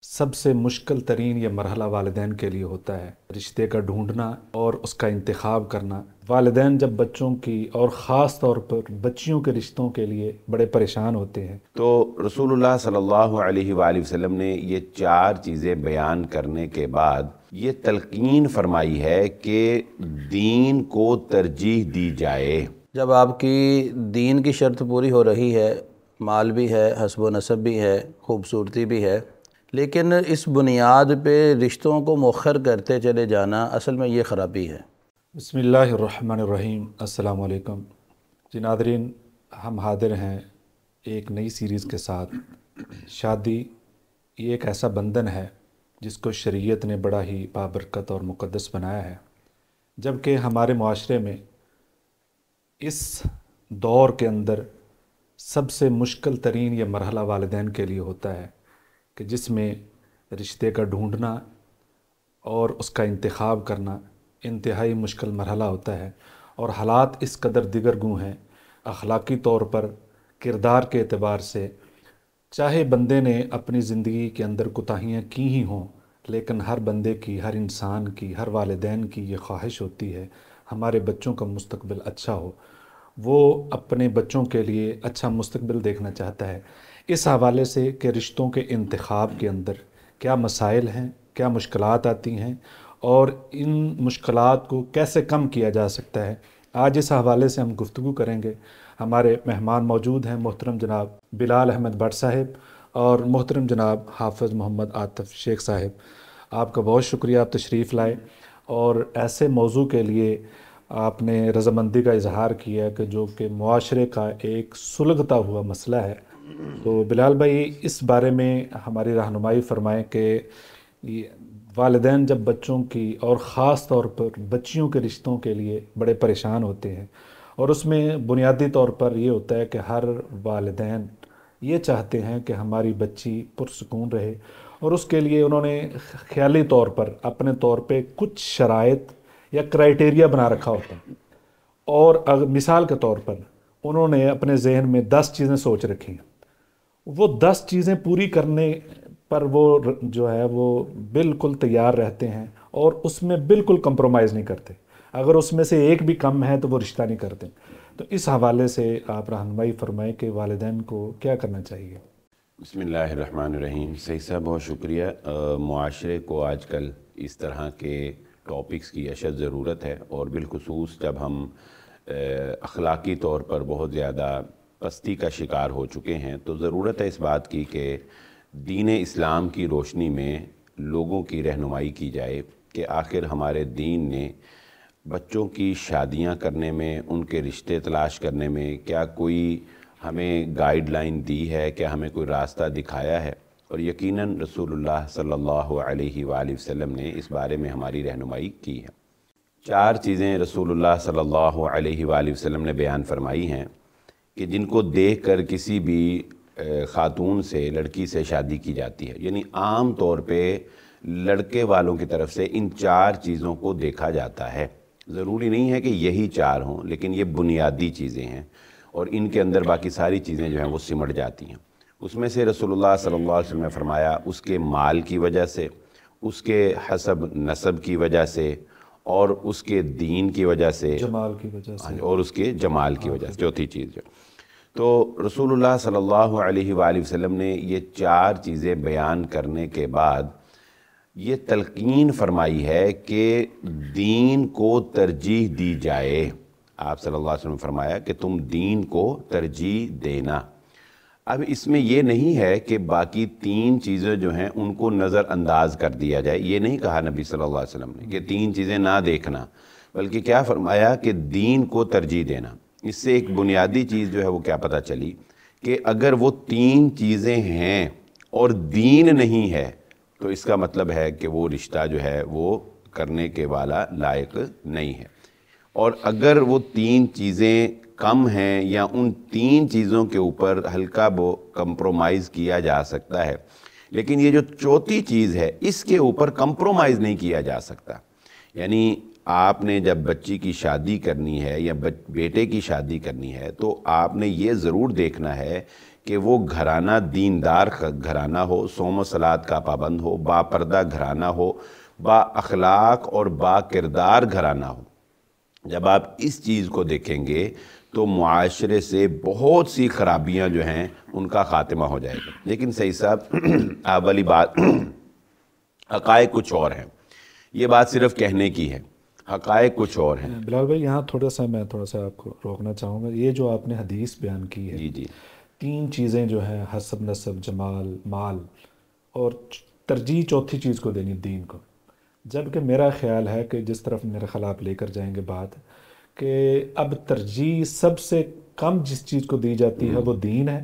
سب سے مشکل ترین یہ مرحلہ والدین کے لیے ہوتا ہے، رشتے کا ڈھونڈنا اور اس کا انتخاب کرنا۔ والدین جب بچوں کی اور خاص طور پر بچیوں کے رشتوں کے لیے بڑے پریشان ہوتے ہیں۔ تو رسول اللہ صلی اللہ علیہ وآلہ وسلم نے یہ چار چیزیں بیان کرنے کے بعد یہ تلقین فرمائی ہے کہ دین کو ترجیح دی جائے۔ جب آپ کی دین کی شرط پوری ہو رہی ہے، مال بھی ہے، حسب و نسب بھی ہے، خوبصورتی بھی ہے، لیکن اس بنیاد پہ رشتوں کو مؤخر کرتے چلے جانا اصل میں یہ خرابی ہے۔ بسم اللہ الرحمن الرحیم۔ السلام علیکم جی ناظرین، ہم حاضر ہیں ایک نئی سیریز کے ساتھ۔ شادی یہ ایک ایسا بندھن ہے جس کو شریعت نے بڑا ہی بابرکت اور مقدس بنایا ہے، جبکہ ہمارے معاشرے میں اس دور کے اندر سب سے مشکل ترین یہ مرحلہ والدین کے لیے ہوتا ہے کہ جس میں رشتے کا ڈھونڈنا اور اس کا انتخاب کرنا انتہائی مشکل مرحلہ ہوتا ہے، اور حالات اس قدر دیگر گوں ہیں اخلاقی طور پر، کردار کے اعتبار سے۔ چاہے بندے نے اپنی زندگی کے اندر کوتاہیاں کی ہی ہوں، لیکن ہر بندے کی، ہر انسان کی، ہر والدین کی یہ خواہش ہوتی ہے ہمارے بچوں کا مستقبل اچھا ہو، وہ اپنے بچوں کے لیے اچھا مستقبل دیکھنا چاہتا ہے۔ اس حوالے سے کہ رشتوں کے انتخاب کے اندر کیا مسائل ہیں، کیا مشکلات آتی ہیں، اور ان مشکلات کو کیسے کم کیا جا سکتا ہے، آج اس حوالے سے ہم گفتگو کریں گے۔ ہمارے مہمان موجود ہیں، محترم جناب بلال احمد بٹ صاحب اور محترم جناب حافظ محمد عاطف شیخ صاحب۔ آپ کا بہت شکریہ، آپ تشریف لائے اور ایسے موضوع کے لیے آپ نے رضامندی کا اظہار کیا کہ جو کہ معاشرے کا ایک سلگتا ہوا مسئلہ ہے۔ تو بلال بھائی، اس بارے میں ہماری رہنمائی فرمائیں کہ والدین جب بچوں کی اور خاص طور پر بچیوں کے رشتوں کے لیے بڑے پریشان ہوتے ہیں، اور اس میں بنیادی طور پر یہ ہوتا ہے کہ ہر والدین یہ چاہتے ہیں کہ ہماری بچی پرسکون رہے، اور اس کے لیے انہوں نے خیالی طور پر اپنے طور پہ کچھ شرائط یا کرائیٹیریا بنا رکھا ہوتا ہے، اور مثال کے طور پر انہوں نے اپنے ذہن میں 10 چیزیں سوچ رکھی ہیں۔ وہ 10 چیزیں پوری کرنے پر وہ جو ہے وہ بالکل تیار رہتے ہیں، اور اس میں بالکل کمپرومائز نہیں کرتے۔ اگر اس میں سے ایک بھی کم ہے تو وہ رشتہ نہیں کرتے۔ تو اس حوالے سے آپ رہنمائی فرمائیں کہ والدین کو کیا کرنا چاہیے۔ بسم اللہ الرحمن الرحیم۔ صحیح صاحب، بہت شکریہ۔ معاشرے کو آج کل اس طرح کے ٹاپکس کی اشد ضرورت ہے، اور بالخصوص جب ہم اخلاقی طور پر بہت زیادہ پستی کا شکار ہو چکے ہیں، تو ضرورت ہے اس بات کی کہ دین اسلام کی روشنی میں لوگوں کی رہنمائی کی جائے کہ آخر ہمارے دین نے بچوں کی شادیاں کرنے میں، ان کے رشتے تلاش کرنے میں کیا کوئی ہمیں گائیڈ لائن دی ہے، کیا ہمیں کوئی راستہ دکھایا ہے، اور یقیناً رسول اللہ صلی اللہ علیہ وآلہ وسلم نے اس بارے میں ہماری رہنمائی کی ہے۔ 4 چیزیں رسول اللہ صلی اللہ علیہ وآلہ وسلم نے بیان فرمائی ہیں کہ جن کو دیکھ کر کسی بھی خاتون سے، لڑکی سے شادی کی جاتی ہے۔ یعنی عام طور پہ لڑکے والوں کی طرف سے ان 4 چیزوں کو دیکھا جاتا ہے۔ ضروری نہیں ہے کہ یہی 4 ہوں، لیکن یہ بنیادی چیزیں ہیں، اور ان کے اندر باقی ساری چیزیں جو ہیں وہ سمٹ جاتی ہیں۔ اس میں سے رسول اللہ صلی اللہ علیہ وسلم نے فرمایا اس کے مال کی وجہ سے، اس کے حسب نسب کی وجہ سے، اور اس کے دین کی وجہ سے، جمال کی وجہ سے، اور اس کے جمال کی وجہ سے، چوتھی چیز ہے۔ تو رسول اللہ صلی اللہ علیہ وآلہ وسلم نے یہ 4 چیزیں بیان کرنے کے بعد یہ تلقین فرمائی ہے کہ دین کو ترجیح دی جائے۔ آپ صلی اللہ علیہ وسلم نے فرمایا کہ تم دین کو ترجیح دینا۔ اب اس میں یہ نہیں ہے کہ باقی 3 چیزیں جو ہیں ان کو نظر انداز کر دیا جائے، یہ نہیں کہا نبی صلی اللہ علیہ وسلم نے کہ 3 چیزیں نہ دیکھنا، بلکہ کیا فرمایا کہ دین کو ترجیح دینا۔ اس سے ایک بنیادی چیز جو ہے وہ کیا پتہ چلی کہ اگر وہ 3 چیزیں ہیں اور دین نہیں ہے تو اس کا مطلب ہے کہ وہ رشتہ جو ہے وہ کرنے کے والا لائق نہیں ہے، اور اگر وہ 3 چیزیں کم ہیں یا ان 3 چیزوں کے اوپر ہلکا کمپرومائز کیا جا سکتا ہے، لیکن یہ جو چوتھی چیز ہے اس کے اوپر کمپرومائز نہیں کیا جا سکتا۔ یعنی آپ نے جب بچی کی شادی کرنی ہے یا بیٹے کی شادی کرنی ہے تو آپ نے یہ ضرور دیکھنا ہے کہ وہ گھرانہ دیندار گھرانہ ہو، صوم و صلات کا پابند ہو، با پردہ گھرانہ ہو، با اخلاق اور با کردار گھرانہ ہو۔ جب آپ اس چیز کو دیکھیں گے تو معاشرے سے بہت سی خرابیاں جو ہیں ان کا خاتمہ ہو جائے گا۔ لیکن صحیح صاحب، آپ والی بات، حقائق کچھ اور ہیں، یہ بات صرف کہنے کی ہے، حقائق کچھ اور ہیں۔ بلال بھائی یہاں میں تھوڑا سا آپ کو روکنا چاہوں گا۔ یہ جو آپ نے حدیث بیان کی ہے، جی جی، 3 چیزیں جو ہیں، حسب، نسب، جمال، مال، اور ترجیح چوتھی چیز کو دینی، دین کو، جبکہ میرا خیال ہے کہ جس طرف میرے خیال آپ لے کر جائیں گے بات، کہ اب ترجیح سب سے کم جس چیز کو دی جاتی ہے وہ دین ہے،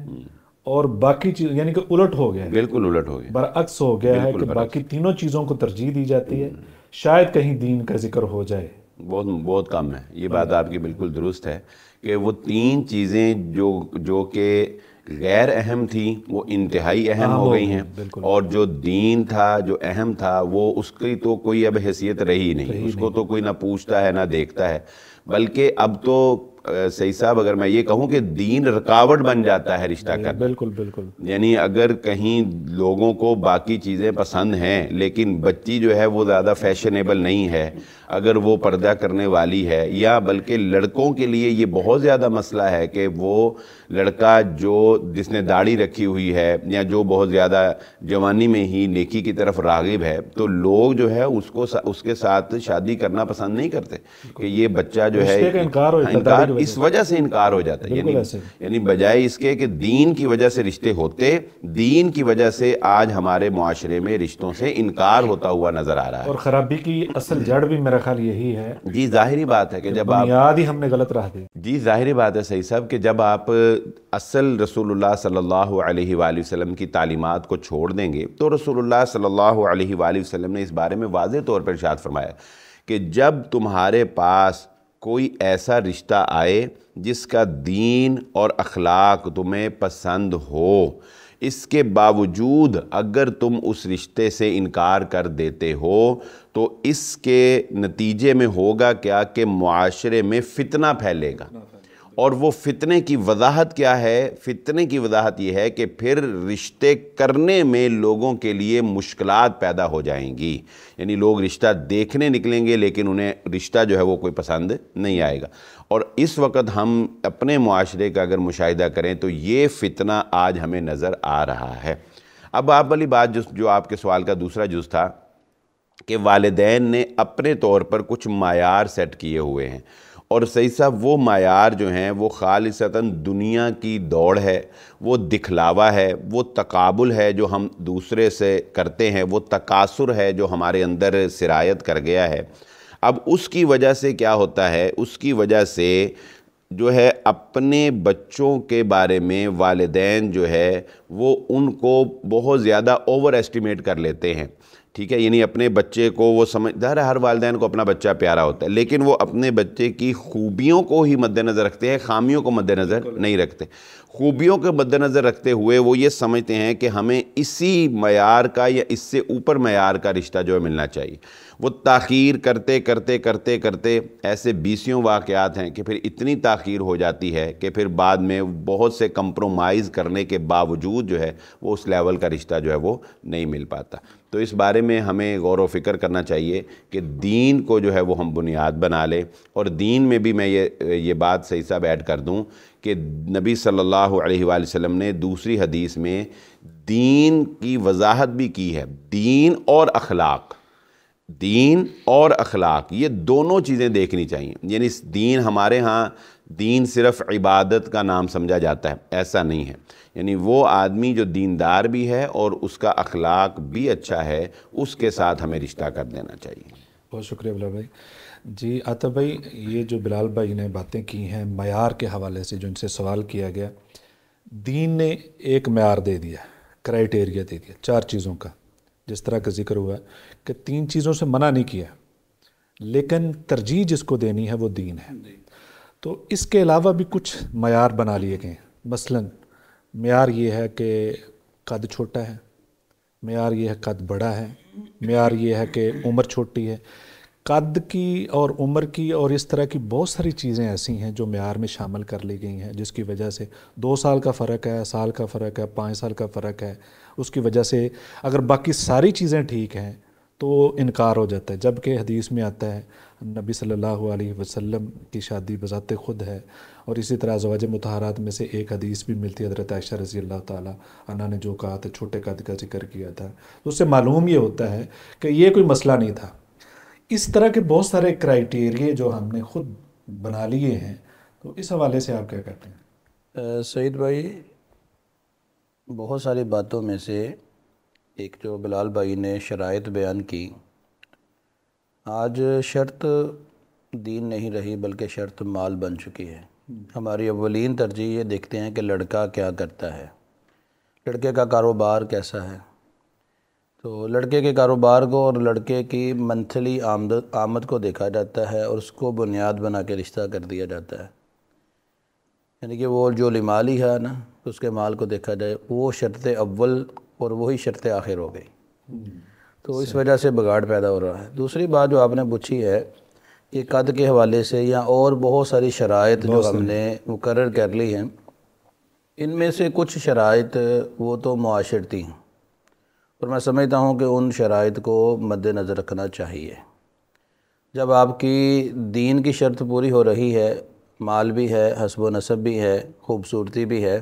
اور باقی چیز یعنی کہ الٹ ہو گیا ہے، بالکل الٹ ہو گیا، برعکس ہو گیا ہے کہ باقی تینوں چیزوں کو ترجیح دی جاتی ہے، شاید کہیں دین کا ذکر ہو جائے۔ بہت کم ہے، یہ بات آپ کی بالکل درست ہے کہ وہ 3 چیزیں جو کہ غیر اہم تھیں وہ انتہائی اہم ہو گئی ہیں، اور جو دین تھا، جو اہم تھا، وہ اس کی تو کوئی اب حیثیت رہی نہیں، اس کو تو کوئی نہ پوچھتا ہے نہ دیکھتا ہے، بلکہ اب تو صحیح صاحب اگر میں یہ کہوں کہ دین رکاوٹ بن جاتا ہے رشتہ کرنا۔ بالکل یعنی اگر کہیں لوگوں کو باقی چیزیں پسند ہیں لیکن بچی جو ہے وہ زیادہ فیشنیبل نہیں ہے، اگر وہ پردہ کرنے والی ہے، یا بلکہ لڑکوں کے لیے یہ بہت زیادہ مسئلہ ہے کہ وہ لڑکا جس نے داڑھی رکھی ہوئی ہے یا جو بہت زیادہ جوانی میں ہی نیکی کی طرف راغب ہے، تو لوگ جو ہے اس کے ساتھ شادی کرنا پسند نہیں کرتے کہ یہ بچہ جو ہے، اس وجہ سے انکار ہو جاتا ہے۔ یعنی بجائے اس کے کہ دین کی وجہ سے رشتے ہوتے، دین کی وجہ سے آج ہمارے معاشرے میں رشتوں سے انکار ہوتا ہوا نظر آ رہا ہے، اور خرابی کی اصل جڑ بھی میرا خیال یہی ہے۔ جی ظاہری بات ہے کہ جب آپ، بنیاد ہی ہم نے غلط راہ دی۔ جی ظاہری بات ہے صحیح صاحب کہ جب آپ اصل رسول اللہ صلی اللہ علیہ وآلہ وسلم کی تعلیمات کو چھوڑ دیں گے، تو رسول اللہ صلی اللہ علیہ وآلہ وسلم نے اس بارے میں واضح طور پر ارشاد فرمایا کہ جب تمہارے پاس کوئی ایسا رشتہ آئے جس کا دین اور اخلاق تمہیں پسند ہو، اس کے باوجود اگر تم اس رشتے سے انکار کر دیتے ہو تو اس کے نتیجے میں ہوگا کیا کہ معاشرے میں فتنہ پھیلے گا، اور وہ فتنے کی وضاحت کیا ہے؟ فتنے کی وضاحت یہ ہے کہ پھر رشتے کرنے میں لوگوں کے لیے مشکلات پیدا ہو جائیں گی، یعنی لوگ رشتہ دیکھنے نکلیں گے لیکن انہیں رشتہ جو ہے وہ کوئی پسند نہیں آئے گا۔ اور اس وقت ہم اپنے معاشرے کا اگر مشاہدہ کریں تو یہ فتنہ آج ہمیں نظر آ رہا ہے۔ اب آپ والی بات جو آپ کے سوال کا دوسرا جز تھا کہ والدین نے اپنے طور پر کچھ معیار سیٹ کیے ہوئے ہیں، اور صحیح صاحب وہ معیار جو ہیں وہ خالصتاً دنیا کی دوڑ ہے، وہ دکھلاوا ہے، وہ تقابل ہے جو ہم دوسرے سے کرتے ہیں، وہ تکاثر ہے جو ہمارے اندر سرایت کر گیا ہے۔ اب اس کی وجہ سے کیا ہوتا ہے؟ اس کی وجہ سے جو ہے اپنے بچوں کے بارے میں والدین جو ہے وہ ان کو بہت زیادہ اوور ایسٹیمیٹ کر لیتے ہیں، ٹھیک ہے؟ یعنی اپنے بچے کو وہ سمجھدار ہے، ہر والدین کو اپنا بچہ پیارا ہوتا ہے، لیکن وہ اپنے بچے کی خوبیوں کو ہی مد نظر رکھتے ہیں، خامیوں کو مد نظر نہیں رکھتے۔ خوبیوں کے مد نظر رکھتے ہوئے وہ یہ سمجھتے ہیں کہ ہمیں اسی معیار کا یا اس سے اوپر معیار کا رشتہ جو ہے ملنا چاہیے۔ وہ تاخیر کرتے کرتے کرتے کرتے ایسے 20 واقعات ہیں کہ پھر اتنی تاخیر ہو جاتی ہے کہ پھر بعد میں بہت سے کمپرومائز کرنے کے باوجود جو ہے وہ اس لیول کا رشتہ جو ہے وہ نہیں مل پاتا۔ تو اس بارے میں ہمیں غور و فکر کرنا چاہیے کہ دین کو جو ہے وہ ہم بنیاد بنا لیں، اور دین میں بھی میں یہ بات صحیح صاحب ایڈ کر دوں کہ نبی صلی اللہ علیہ وآلہ وسلم نے دوسری حدیث میں دین کی وضاحت بھی کی ہے، دین اور اخلاق، دین اور اخلاق یہ دونوں چیزیں دیکھنی چاہیے۔ یعنی دین ہمارے ہاں دین صرف عبادت کا نام سمجھا جاتا ہے، ایسا نہیں ہے۔ یعنی وہ آدمی جو دیندار بھی ہے اور اس کا اخلاق بھی اچھا ہے، اس کے ساتھ ہمیں رشتہ کر دینا چاہیے۔ بہت شکریہ بلال بھائی۔ جی عاطف بھائی، یہ جو بلال بھائی نے باتیں کی ہیں معیار کے حوالے سے جو ان سے سوال کیا گیا، دین نے ایک معیار دے دیا، کرائیٹیریا دے دیا 4 چیزوں کا، جس طرح کا ذکر ہوا ہے کہ 3 چیزوں سے منع نہیں کیا، لیکن ترجیح جس کو دینی ہے وہ دین ہے۔ تو اس کے علاوہ بھی کچھ معیار بنا لیے گئے ہیں۔ مثلاً معیار یہ ہے کہ قد چھوٹا ہے، معیار یہ ہے قد بڑا ہے، معیار یہ ہے کہ عمر چھوٹی ہے۔ قد کی اور عمر کی اور اس طرح کی بہت ساری چیزیں ایسی ہیں جو معیار میں شامل کر لی گئی ہیں، جس کی وجہ سے 2 سال کا فرق ہے، سال کا فرق ہے، 5 سال کا فرق ہے، اس کی وجہ سے اگر باقی ساری چیزیں ٹھیک ہیں تو انکار ہو جاتا ہے، جبکہ حدیث میں آتا ہے نبی صلی اللہ علیہ وسلم کی شادی بذات خود ہے، اور اسی طرح ازواج مطہرات میں سے ایک حدیث بھی ملتی ہے حضرت عائشہ رضی اللہ تعالیٰ عنہا نے جو کہا تھا، چھوٹے قد کا ذکر کیا تھا، تو اس سے معلوم یہ ہوتا ہے کہ یہ کوئی مسئلہ نہیں تھا۔ اس طرح کے بہت سارے کرائیٹیریے جو ہم نے خود بنا لیے ہیں، تو اس حوالے سے آپ کیا کہتے ہیں؟ سعید بھائی، بہت ساری باتوں میں سے ایک جو بلال بھائی نے شرائط بیان کی، آج شرط دین نہیں رہی بلکہ شرط مال بن چکی ہے۔ ہماری اولین ترجیح یہ دیکھتے ہیں کہ لڑکا کیا کرتا ہے، لڑکے کا کاروبار کیسا ہے۔ تو لڑکے کے کاروبار کو اور لڑکے کی منتھلی آمد کو دیکھا جاتا ہے اور اس کو بنیاد بنا کے رشتہ کر دیا جاتا ہے، یعنی کہ وہ جو لمالی ہے نا، اس کے مال کو دیکھا جائے، وہ شرط اول اور وہی شرط آخر ہو گئی، تو اس وجہ سے بگاڑ پیدا ہو رہا ہے۔ دوسری بات جو آپ نے پوچھی ہے کہ قد کے حوالے سے یا اور بہت ساری شرائط جو ہم نے مقرر کر لی ہیں، ان میں سے کچھ شرائط وہ تو معاشرتی ہیں، اور میں سمجھتا ہوں کہ ان شرائط کو مد نظر رکھنا چاہیے۔ جب آپ کی دین کی شرط پوری ہو رہی ہے، مال بھی ہے، حسب و نسب بھی ہے، خوبصورتی بھی ہے،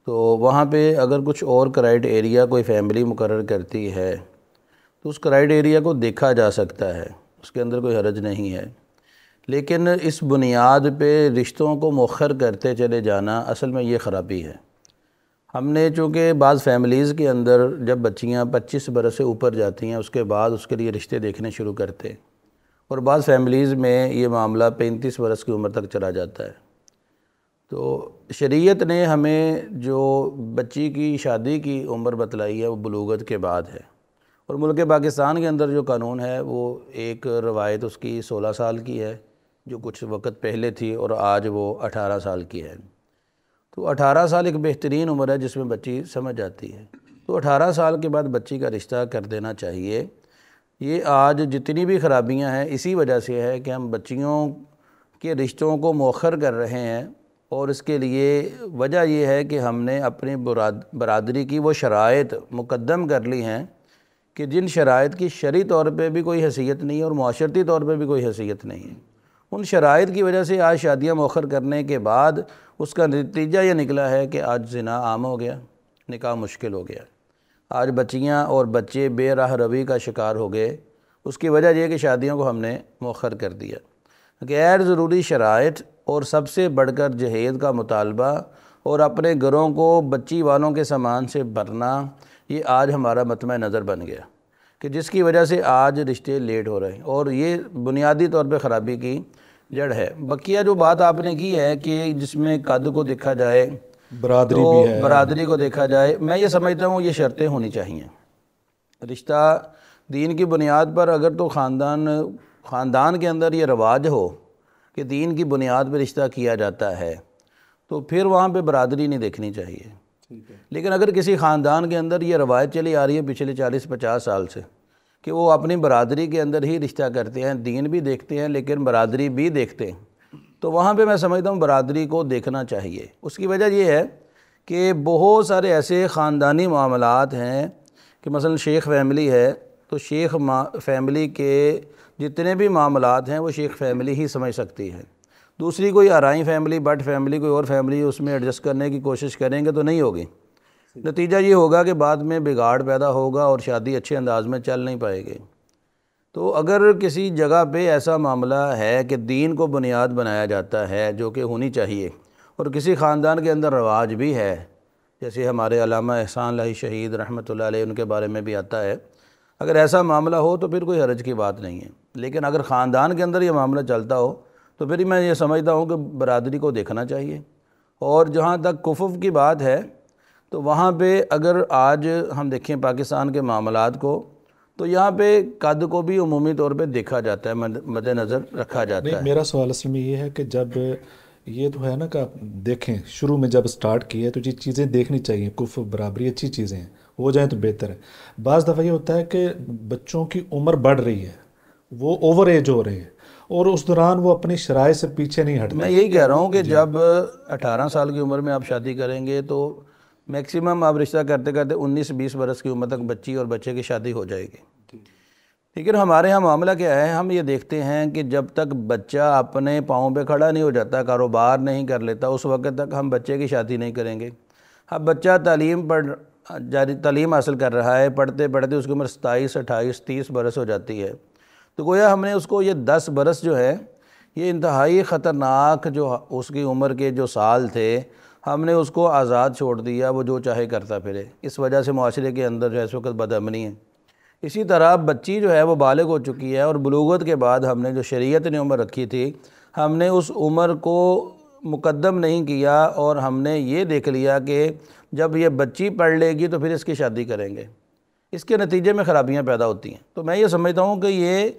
تو وہاں پہ اگر کچھ اور کرائیٹیریا کوئی فیملی مقرر کرتی ہے تو اس کرائیٹیریا کو دیکھا جا سکتا ہے، اس کے اندر کوئی حرج نہیں ہے، لیکن اس بنیاد پہ رشتوں کو مؤخر کرتے چلے جانا اصل میں یہ خرابی ہے۔ ہم نے چونکہ بعض فیملیز کے اندر جب بچیاں 25 برس سے اوپر جاتی ہیں اس کے بعد اس کے لیے رشتے دیکھنے شروع کرتے ہیں، اور بعض فیملیز میں یہ معاملہ 35 برس کی عمر تک چلا جاتا ہے۔ تو شریعت نے ہمیں جو بچی کی شادی کی عمر بتلائی ہے وہ بلوغت کے بعد ہے، اور ملک پاکستان کے اندر جو قانون ہے وہ ایک روایت اس کی 16 سال کی ہے جو کچھ وقت پہلے تھی، اور آج وہ 18 سال کی ہے۔ تو 18 سال ایک بہترین عمر ہے جس میں بچی سمجھ جاتی ہے، تو 18 سال کے بعد بچی کا رشتہ کر دینا چاہیے۔ یہ آج جتنی بھی خرابیاں ہیں اسی وجہ سے ہے کہ ہم بچیوں کے رشتوں کو مؤخر کر رہے ہیں، اور اس کے لیے وجہ یہ ہے کہ ہم نے اپنی برادری کی وہ شرائط مقدم کر لی ہیں کہ جن شرائط کی شرعی طور پہ بھی کوئی حیثیت نہیں ہے اور معاشرتی طور پہ بھی کوئی حیثیت نہیں ہے۔ ان شرائط کی وجہ سے آج شادیاں مؤخر کرنے کے بعد اس کا نتیجہ یہ نکلا ہے کہ آج زنا عام ہو گیا، نکاح مشکل ہو گیا، آج بچیاں اور بچے بے راہ روی کا شکار ہو گئے۔ اس کی وجہ یہ کہ شادیوں کو ہم نے مؤخر کر دیا۔ غیر ضروری شرائط اور سب سے بڑھ کر جہیز کا مطالبہ اور اپنے گھروں کو بچی والوں کے سامان سے بھرنا، یہ آج ہمارا مطمع نظر بن گیا کہ جس کی وجہ سے آج رشتے لیٹ ہو رہے ہیں، اور یہ بنیادی طور پہ خرابی کی جڑ ہے۔ بقیہ جو بات آپ نے کی ہے کہ جس میں قد کو دیکھا جائے، برادری تو بھی ہے، برادری کو دیکھا جائے، میں یہ سمجھتا ہوں یہ شرطیں ہونی چاہیے۔ رشتہ دین کی بنیاد پر اگر تو خاندان کے اندر یہ رواج ہو کہ دین کی بنیاد پہ رشتہ کیا جاتا ہے تو پھر وہاں پہ برادری نہیں دیکھنی چاہیے۔ لیکن اگر کسی خاندان کے اندر یہ روایت چلی آ رہی ہے پچھلے 40-50 سال سے کہ وہ اپنی برادری کے اندر ہی رشتہ کرتے ہیں، دین بھی دیکھتے ہیں لیکن برادری بھی دیکھتے ہیں، تو وہاں پہ میں سمجھتا ہوں برادری کو دیکھنا چاہیے۔ اس کی وجہ یہ ہے کہ بہت سارے ایسے خاندانی معاملات ہیں کہ مثلا شیخ فیملی ہے تو شیخ فیملی کے جتنے بھی معاملات ہیں وہ شیخ فیملی ہی سمجھ سکتی ہے، دوسری کوئی آرائی فیملی، بٹ فیملی، کوئی اور فیملی اس میں ایڈجسٹ کرنے کی کوشش کریں گے تو نہیں ہوگی۔ نتیجہ یہ ہوگا کہ بعد میں بگاڑ پیدا ہوگا اور شادی اچھے انداز میں چل نہیں پائے گی۔ تو اگر کسی جگہ پہ ایسا معاملہ ہے کہ دین کو بنیاد بنایا جاتا ہے جو کہ ہونی چاہیے، اور کسی خاندان کے اندر رواج بھی ہے، جیسے ہمارے علامہ احسان الہی شہید رحمۃ اللہ علیہ ان کے بارے میں بھی آتا ہے، اگر ایسا معاملہ ہو تو پھر کوئی حرج کی بات نہیں ہے۔ لیکن اگر خاندان کے اندر یہ معاملہ چلتا ہو تو پھر میں یہ سمجھتا ہوں کہ برادری کو دیکھنا چاہیے۔ اور جہاں تک کفف کی بات ہے تو وہاں پہ اگر آج ہم دیکھیں پاکستان کے معاملات کو تو یہاں پہ قد کو بھی عمومی طور پہ دیکھا جاتا ہے، مد نظر رکھا جاتا ہے۔ میرا سوال اصل میں یہ ہے کہ جب یہ تو ہے نا کہ آپ دیکھیں شروع میں جب سٹارٹ کی ہے تو یہ چیزیں دیکھنی چاہیے، کفر برابری اچھی چیزیں ہیں، ہو جائیں تو بہتر ہے۔ بعض دفعہ یہ ہوتا ہے کہ بچوں کی عمر بڑھ رہی ہے، وہ اوور ایج ہو رہے ہیں اور اس دوران وہ اپنی شرائط سے پیچھے نہیں ہٹتے. میں یہی کہہ رہا ہوں کہ جب 18 سال کی عمر میں آپ شادی کریں گے تو میکسیمم آپ رشتہ کرتے کرتے 19-20 برس کی عمر تک بچی اور بچے کی شادی ہو جائے گی. لیکن ہمارے ہاں معاملہ کیا ہے، ہم یہ دیکھتے ہیں کہ جب تک بچہ اپنے پاؤں پہ کھڑا نہیں ہو جاتا، کاروبار نہیں کر لیتا، اس وقت تک ہم بچے کی شادی نہیں کریں گے. اب بچہ تعلیم حاصل کر رہا ہے، پڑھتے پڑھتے اس کی عمر 27، 28، 30 برس ہو جاتی ہے، تو گویا ہم نے اس کو یہ 10 برس جو ہے، یہ انتہائی خطرناک جو اس کی عمر کے جو سال تھے، ہم نے اس کو آزاد چھوڑ دیا، وہ جو چاہے کرتا پھرے. اس وجہ سے معاشرے کے اندر جو ہے اس وقت بد امنی ہے. اسی طرح بچی جو ہے وہ بالغ ہو چکی ہے، اور بلوغت کے بعد ہم نے جو شریعت نے عمر رکھی تھی، ہم نے اس عمر کو مقدم نہیں کیا، اور ہم نے یہ دیکھ لیا کہ جب یہ بچی پڑھ لے گی تو پھر اس کی شادی کریں گے. اس کے نتیجے میں خرابیاں پیدا ہوتی ہیں. تو میں یہ سمجھتا ہوں کہ یہ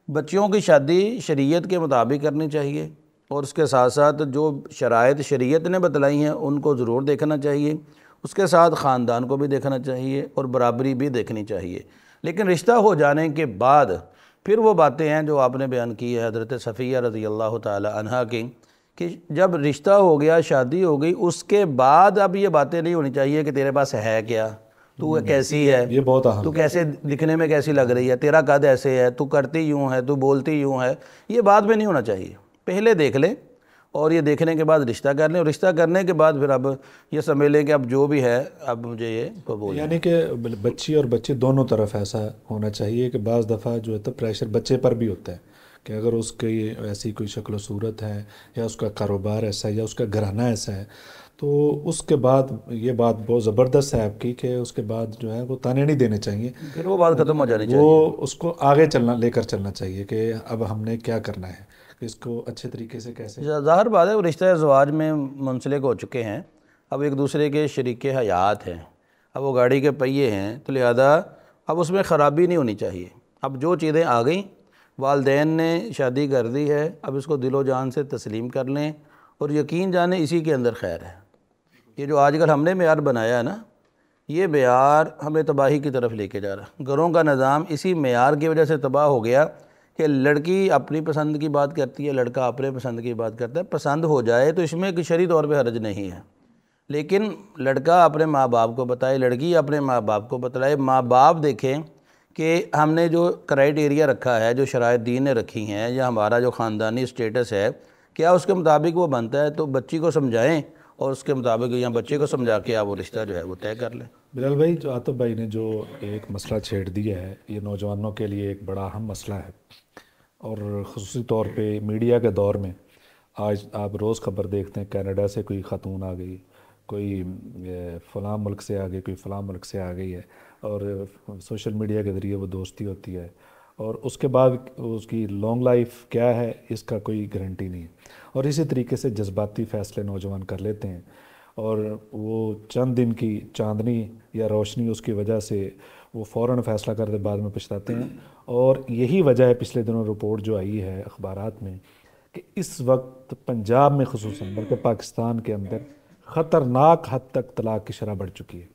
بچیوں کی شادی شریعت کے مطابق کرنی چاہیے، اور اس کے ساتھ ساتھ جو شرائط شریعت نے بتلائی ہیں ان کو ضرور دیکھنا چاہیے. اس کے ساتھ خاندان کو بھی دیکھنا چاہیے اور برابری بھی دیکھنی چاہیے. لیکن رشتہ ہو جانے کے بعد پھر وہ باتیں ہیں جو آپ نے بیان کی ہے حضرت صفیہ رضی اللہ تعالی عنہا کی، کہ جب رشتہ ہو گیا، شادی ہو گئی، اس کے بعد اب یہ باتیں نہیں ہونی چاہیے کہ تیرے پاس ہے کیا، تو کیسی ہے، یہ بہت اہم تو کیسے دکھنے میں کیسی لگ رہی ہے، تیرا قد ایسے ہے، تو کرتی یوں ہے، تو بولتی یوں ہے. یہ بات میں نہیں ہونا چاہیے. پہلے دیکھ لیں اور یہ دیکھنے کے بعد رشتہ کر لیں، اور رشتہ کرنے کے بعد پھر اب یہ سمجھ لیں کہ اب جو بھی ہے اب مجھے یہ قبول ہے. یعنی کہ بچی اور بچے دونوں طرف ایسا ہونا چاہیے کہ بعض دفعہ جو ہے تو پریشر بچے پر بھی ہوتا ہے کہ اگر اس کی ایسی کوئی شکل و صورت ہے، یا اس کا کاروبار ایسا ہے، یا اس کا گھرانہ ایسا ہے، تو اس کے بعد یہ بات بہت زبردست ہے آپ کی کہ اس کے بعد جو ہے وہ تانے نہیں دینے چاہیے، پھر وہ بات ختم ہو جانی چاہیے. وہ اس کو آگے لے کر چلنا چاہیے کہ اب ہم نے کیا کرنا ہے، کہ اس کو اچھے طریقے سے کیسے. ظاہر بات ہے وہ رشتہ زواج میں منسلک ہو چکے ہیں، اب ایک دوسرے کے شریک حیات ہیں، اب وہ گاڑی کے پہیے ہیں، تو لہذا اب اس میں خرابی نہیں ہونی چاہیے. اب جو چیزیں آ گئیں، والدین نے شادی کر دی ہے، اب اس کو دل و جان سے تسلیم کر لیں اور یقین جانیں اسی کے اندر خیر ہے. یہ جو آج کل ہم نے معیار بنایا ہے نا، یہ معیار ہمیں تباہی کی طرف لے کے جا رہا ہے. گھروں کا نظام اسی معیار کی وجہ سے تباہ ہو گیا کہ لڑکی اپنی پسند کی بات کرتی ہے، لڑکا اپنے پسند کی بات کرتا ہے. پسند ہو جائے تو اس میں کوئی شرعی طور پہ حرج نہیں ہے، لیکن لڑکا اپنے ماں باپ کو بتائے، لڑکی اپنے ماں باپ کو بتلائے، ماں باپ دیکھیں کہ ہم نے جو کرائیٹیریا رکھا ہے، جو شرائط دین نے رکھی ہیں، یا ہمارا جو خاندانی سٹیٹس ہے، کیا اس کے مطابق وہ بنتا ہے. تو بچی کو سمجھائیں اور اس کے مطابق یا بچے کو سمجھا کے آپ وہ رشتہ جو ہے وہ طے کر لیں. بلال بھائی، جو عاطف بھائی نے جو ایک مسئلہ چھیڑ دیا ہے، یہ نوجوانوں کے لیے ایک بڑا اہم مسئلہ ہے، اور خصوصی طور پہ میڈیا کے دور میں آج آپ روز خبر دیکھتے ہیں، کینیڈا سے کوئی خاتون آ گئی، کوئی فلاں ملک سے آ گئی، کوئی فلاں ملک سے آ گئی ہے، اور سوشل میڈیا کے ذریعے وہ دوستی ہوتی ہے، اور اس کے بعد اس کی لانگ لائف کیا ہے اس کا کوئی گارنٹی نہیں ہے. اور اسی طریقے سے جذباتی فیصلے نوجوان کر لیتے ہیں، اور وہ چند دن کی چاندنی یا روشنی اس کی وجہ سے وہ فوراً فیصلہ کرتے بعد میں پچھتاتے ہیں. اور یہی وجہ ہے پچھلے دنوں رپورٹ جو آئی ہے اخبارات میں کہ اس وقت پنجاب میں خصوصاً بلکہ پاکستان کے اندر خطرناک حد تک طلاق کی شرح بڑھ چکی ہے.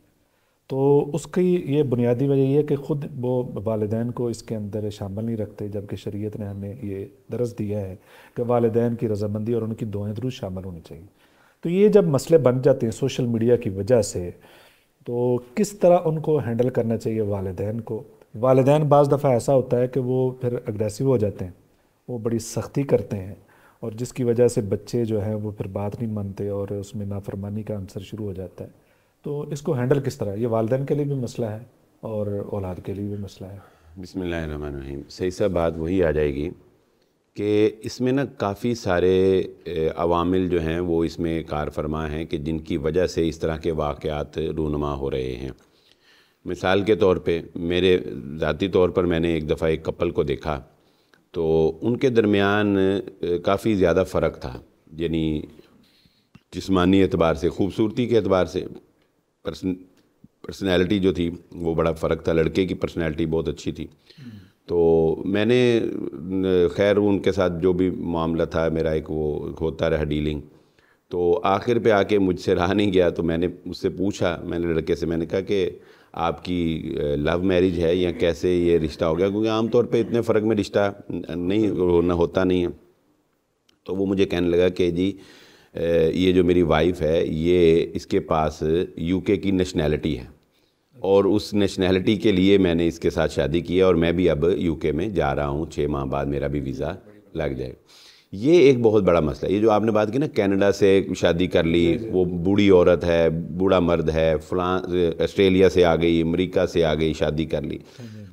تو اس کی یہ بنیادی وجہ یہ ہے کہ خود وہ والدین کو اس کے اندر شامل نہیں رکھتے، جبکہ شریعت نے ہمیں یہ درس دیا ہے کہ والدین کی رضامندی اور ان کی دعائیں ضرور شامل ہونی چاہیے. تو یہ جب مسئلے بن جاتے ہیں سوشل میڈیا کی وجہ سے، تو کس طرح ان کو ہینڈل کرنا چاہیے والدین کو. والدین بعض دفعہ ایسا ہوتا ہے کہ وہ پھر اگریسو ہو جاتے ہیں، وہ بڑی سختی کرتے ہیں، اور جس کی وجہ سے بچے جو ہیں وہ پھر بات نہیں مانتے اور اس میں نافرمانی کا عنصر شروع ہو جاتا ہے. تو اس کو ہینڈل کس طرح؟ یہ والدین کے لیے بھی مسئلہ ہے اور اولاد کے لیے بھی مسئلہ ہے. بسم اللہ الرحمن الرحیم. صحیح سا بات وہی آ جائے گی کہ اس میں نا کافی سارے عوامل جو ہیں وہ اس میں کار فرما ہیں کہ جن کی وجہ سے اس طرح کے واقعات رونما ہو رہے ہیں. مثال کے طور پہ میرے ذاتی طور پر میں نے ایک دفعہ ایک کپل کو دیکھا، تو ان کے درمیان کافی زیادہ فرق تھا، یعنی جسمانی اعتبار سے، خوبصورتی کے اعتبار سے، پرسنالٹی جو تھی وہ بڑا فرق تھا. لڑکے کی پرسنالٹی بہت اچھی تھی. تو میں نے خیر ان کے ساتھ جو بھی معاملہ تھا میرا ایک وہ ہوتا رہا ڈیلنگ. تو آخر پہ آ کے مجھ سے رہا نہیں گیا، تو میں نے اس سے پوچھا، میں نے لڑکے سے میں نے کہا کہ آپ کی لو میرج ہے یا کیسے یہ رشتہ ہو گیا، کیونکہ عام طور پہ اتنے فرق میں رشتہ نہیں ہوتا نہیں ہے. تو وہ مجھے کہنے لگا کہ جی یہ جو میری وائف ہے یہ اس کے پاس UK کی نیشنلٹی ہے، اور اس نیشنلٹی کے لیے میں نے اس کے ساتھ شادی کی ہے، اور میں بھی اب UK میں جا رہا ہوں، 6 ماہ بعد میرا بھی ویزا لگ جائے. یہ ایک بہت بڑا مسئلہ ہے. یہ جو آپ نے بات کی نا کینیڈا سے شادی کر لی، وہ بوڑھی عورت ہے، بوڑھا مرد ہے، فلاں آسٹریلیا سے آ گئی، امریکہ سے آ گئی، شادی کر لی.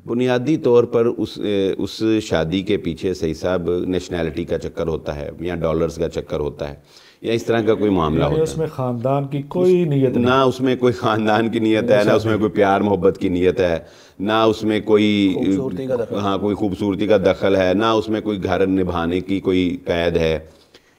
بنیادی طور پر اس شادی کے پیچھے صحیح صاحب نیشنلٹی کا چکر ہوتا ہے، یا ڈالرز کا چکر ہوتا ہے، یا اس طرح کا کوئی معاملہ ہوتا ہے. اس میں خاندان کی کوئی نیت نہیں، نہ اس میں کوئی خاندان کی نیت ہے، نہ اس میں کوئی پیار محبت کی نیت ہے، نہ اس میں کوئی کوئی خوبصورتی کا دخل ہے، نہ اس میں کوئی گھر نبھانے کی کوئی قید ہے.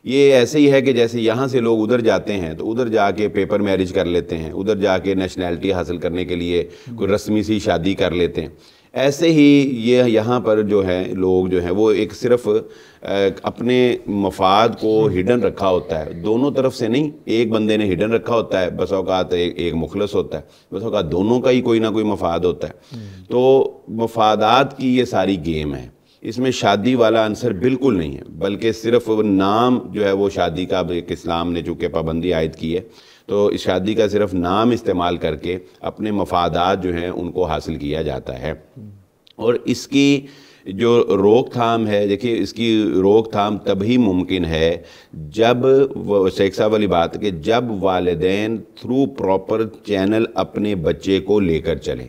یہ ایسے ہی ہے کہ جیسے یہاں سے لوگ ادھر جاتے ہیں تو ادھر جا کے پیپر میرج کر لیتے ہیں، ادھر جا کے نیشنلٹی حاصل کرنے کے لیے کوئی رسمی سی شادی کر لیتے ہیں. ایسے ہی یہ یہاں پر جو ہے لوگ جو ہیں وہ ایک صرف اپنے مفاد کو ہڈن رکھا ہوتا ہے، دونوں طرف سے نہیں. ایک بندے نے ہڈن رکھا ہوتا ہے، بس اوقات ایک مخلص ہوتا ہے، بس اوقات دونوں کا ہی کوئی نہ کوئی مفاد ہوتا ہے. تو مفادات کی یہ ساری گیم ہے، اس میں شادی والا عنصر بالکل نہیں ہے، بلکہ صرف نام جو ہے وہ شادی کا ایک اسلام نے چونکہ پابندی عائد کی ہے، تو اس شادی کا صرف نام استعمال کر کے اپنے مفادات جو ہیں ان کو حاصل کیا جاتا ہے. اور اس کی جو روک تھام ہے، دیکھیے اس کی روک تھام تبھی ممکن ہے جب شیخ صاحب والی بات کہ جب والدین تھرو پراپر چینل اپنے بچے کو لے کر چلیں.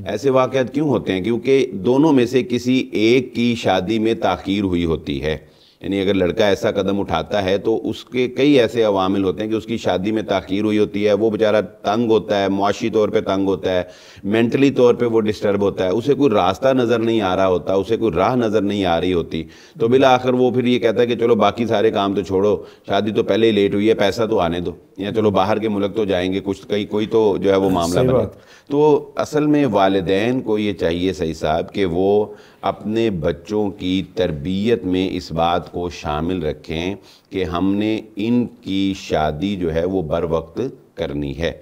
ایسے واقعات کیوں ہوتے ہیں؟ کیونکہ دونوں میں سے کسی ایک کی شادی میں تاخیر ہوئی ہوتی ہے. یعنی اگر لڑکا ایسا قدم اٹھاتا ہے تو اس کے کئی ایسے عوامل ہوتے ہیں کہ اس کی شادی میں تاخیر ہوئی ہوتی ہے، وہ بیچارہ تنگ ہوتا ہے، معاشی طور پہ تنگ ہوتا ہے، مینٹلی طور پہ وہ ڈسٹرب ہوتا ہے، اسے کوئی راستہ نظر نہیں آ رہا ہوتا، اسے کوئی راہ نظر نہیں آ رہی ہوتی. تو بالآخر وہ پھر یہ کہتا ہے کہ چلو باقی سارے کام تو چھوڑو، شادی تو پہلے ہی لیٹ ہوئی ہے، پیسہ تو آنے دو، یا چلو باہر کے ملک تو جائیں گے، کچھ کوئی تو جو ہے وہ معاملہ بنے. تو اصل میں والدین کو یہ چاہیے صحیح صاحب کہ وہ اپنے بچوں کی تربیت میں اس بات کو شامل رکھیں کہ ہم نے ان کی شادی جو ہے وہ بر وقت کرنی ہے.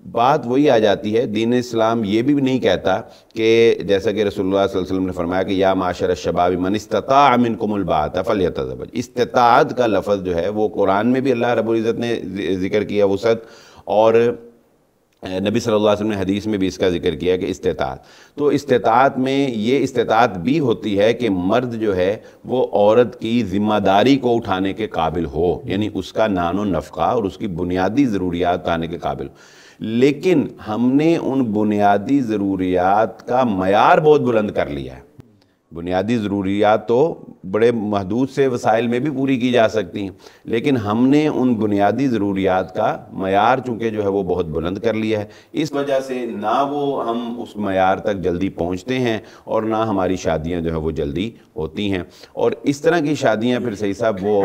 بات وہی آ جاتی ہے، دین اسلام یہ بھی نہیں کہتا کہ جیسا کہ رسول اللہ صلی اللہ علیہ وسلم نے فرمایا کہ یا معاشر الشباب من استطاع منکم الباءۃ فلیتزوج. استطاعت کا لفظ جو ہے وہ قرآن میں بھی اللہ رب العزت نے ذکر کیا وسعت، اور نبی صلی اللہ علیہ وسلم نے حدیث میں بھی اس کا ذکر کیا کہ استطاعت. تو استطاعت میں یہ استطاعت بھی ہوتی ہے کہ مرد جو ہے وہ عورت کی ذمہ داری کو اٹھانے کے قابل ہو، یعنی اس کا نان و نفقہ اور اس کی بنیادی ضروریات اٹھانے کے قابل ہو. لیکن ہم نے ان بنیادی ضروریات کا معیار بہت بلند کر لیا ہے. بنیادی ضروریات تو بڑے محدود سے وسائل میں بھی پوری کی جا سکتی ہیں، لیکن ہم نے ان بنیادی ضروریات کا معیار چونکہ جو ہے وہ بہت بلند کر لیا ہے. اس وجہ سے نہ وہ ہم اس معیار تک جلدی پہنچتے ہیں اور نہ ہماری شادیاں جو ہے وہ جلدی ہوتی ہیں. اور اس طرح کی شادیاں پھر صحیح صاحب وہ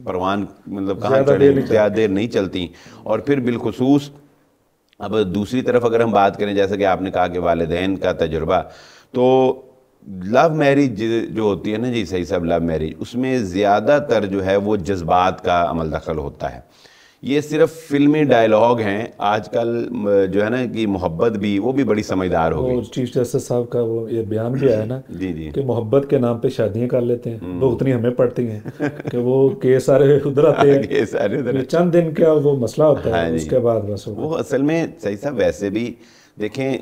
پروان مطلب کہاں چڑھے زیادہ دیر نہیں چلتی. اور پھر بالخصوص اب دوسری طرف اگر ہم بات کریں، جیسا کہ آپ نے کہا کہ والدین کا تجربہ، تو لو میرج جو ہوتی ہے نا جی صحیح صاحب، لو میرج اس میں زیادہ تر جو ہے وہ جذبات کا عمل دخل ہوتا ہے. یہ صرف فلمی ڈائلاگ ہیں. آج کل جو ہے نا کہ محبت بھی وہ بھی بڑی سمجھدار ہو گئی. چیف جسٹس صاحب کا وہ یہ بیان بھی آیا نا جی کہ محبت کے نام پہ شادیاں کر لیتے ہیں، وہ اتنی ہمیں پڑتی ہیں کہ وہ کیس سارے ادھر آتے ہیں، چند دن کا وہ مسئلہ ہوتا ہے، اس کے بعد بس وہ اصل میں صحیح صاحب. ویسے بھی دیکھیں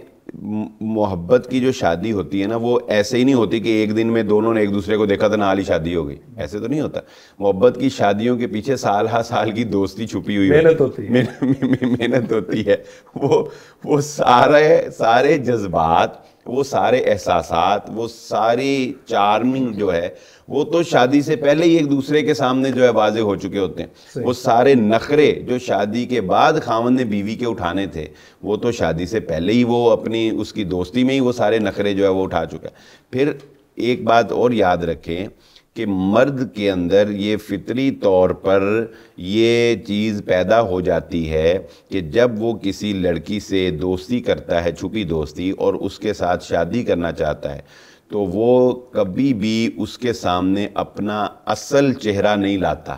محبت کی جو شادی ہوتی ہے نا وہ ایسے ہی نہیں ہوتی کہ ایک دن میں دونوں نے ایک دوسرے کو دیکھا تو نال ہی شادی ہو گئی، ایسے تو نہیں ہوتا. محبت کی شادیوں کے پیچھے سال ہا سال کی دوستی چھپی ہوئی محنت ہوتی ہے. وہ سارے جذبات، وہ سارے احساسات، وہ ساری چارمنگ جو ہے وہ تو شادی سے پہلے ہی ایک دوسرے کے سامنے جو ہے واضح ہو چکے ہوتے ہیں. وہ سارے نخرے جو شادی کے بعد خاوند نے بیوی کے اٹھانے تھے وہ تو شادی سے پہلے ہی وہ اپنی اس کی دوستی میں ہی وہ سارے نخرے جو ہے وہ اٹھا چکا ہے. پھر ایک بات اور یاد رکھیں کہ مرد کے اندر یہ فطری طور پر یہ چیز پیدا ہو جاتی ہے کہ جب وہ کسی لڑکی سے دوستی کرتا ہے، چھپی دوستی، اور اس کے ساتھ شادی کرنا چاہتا ہے، تو وہ کبھی بھی اس کے سامنے اپنا اصل چہرہ نہیں لاتا.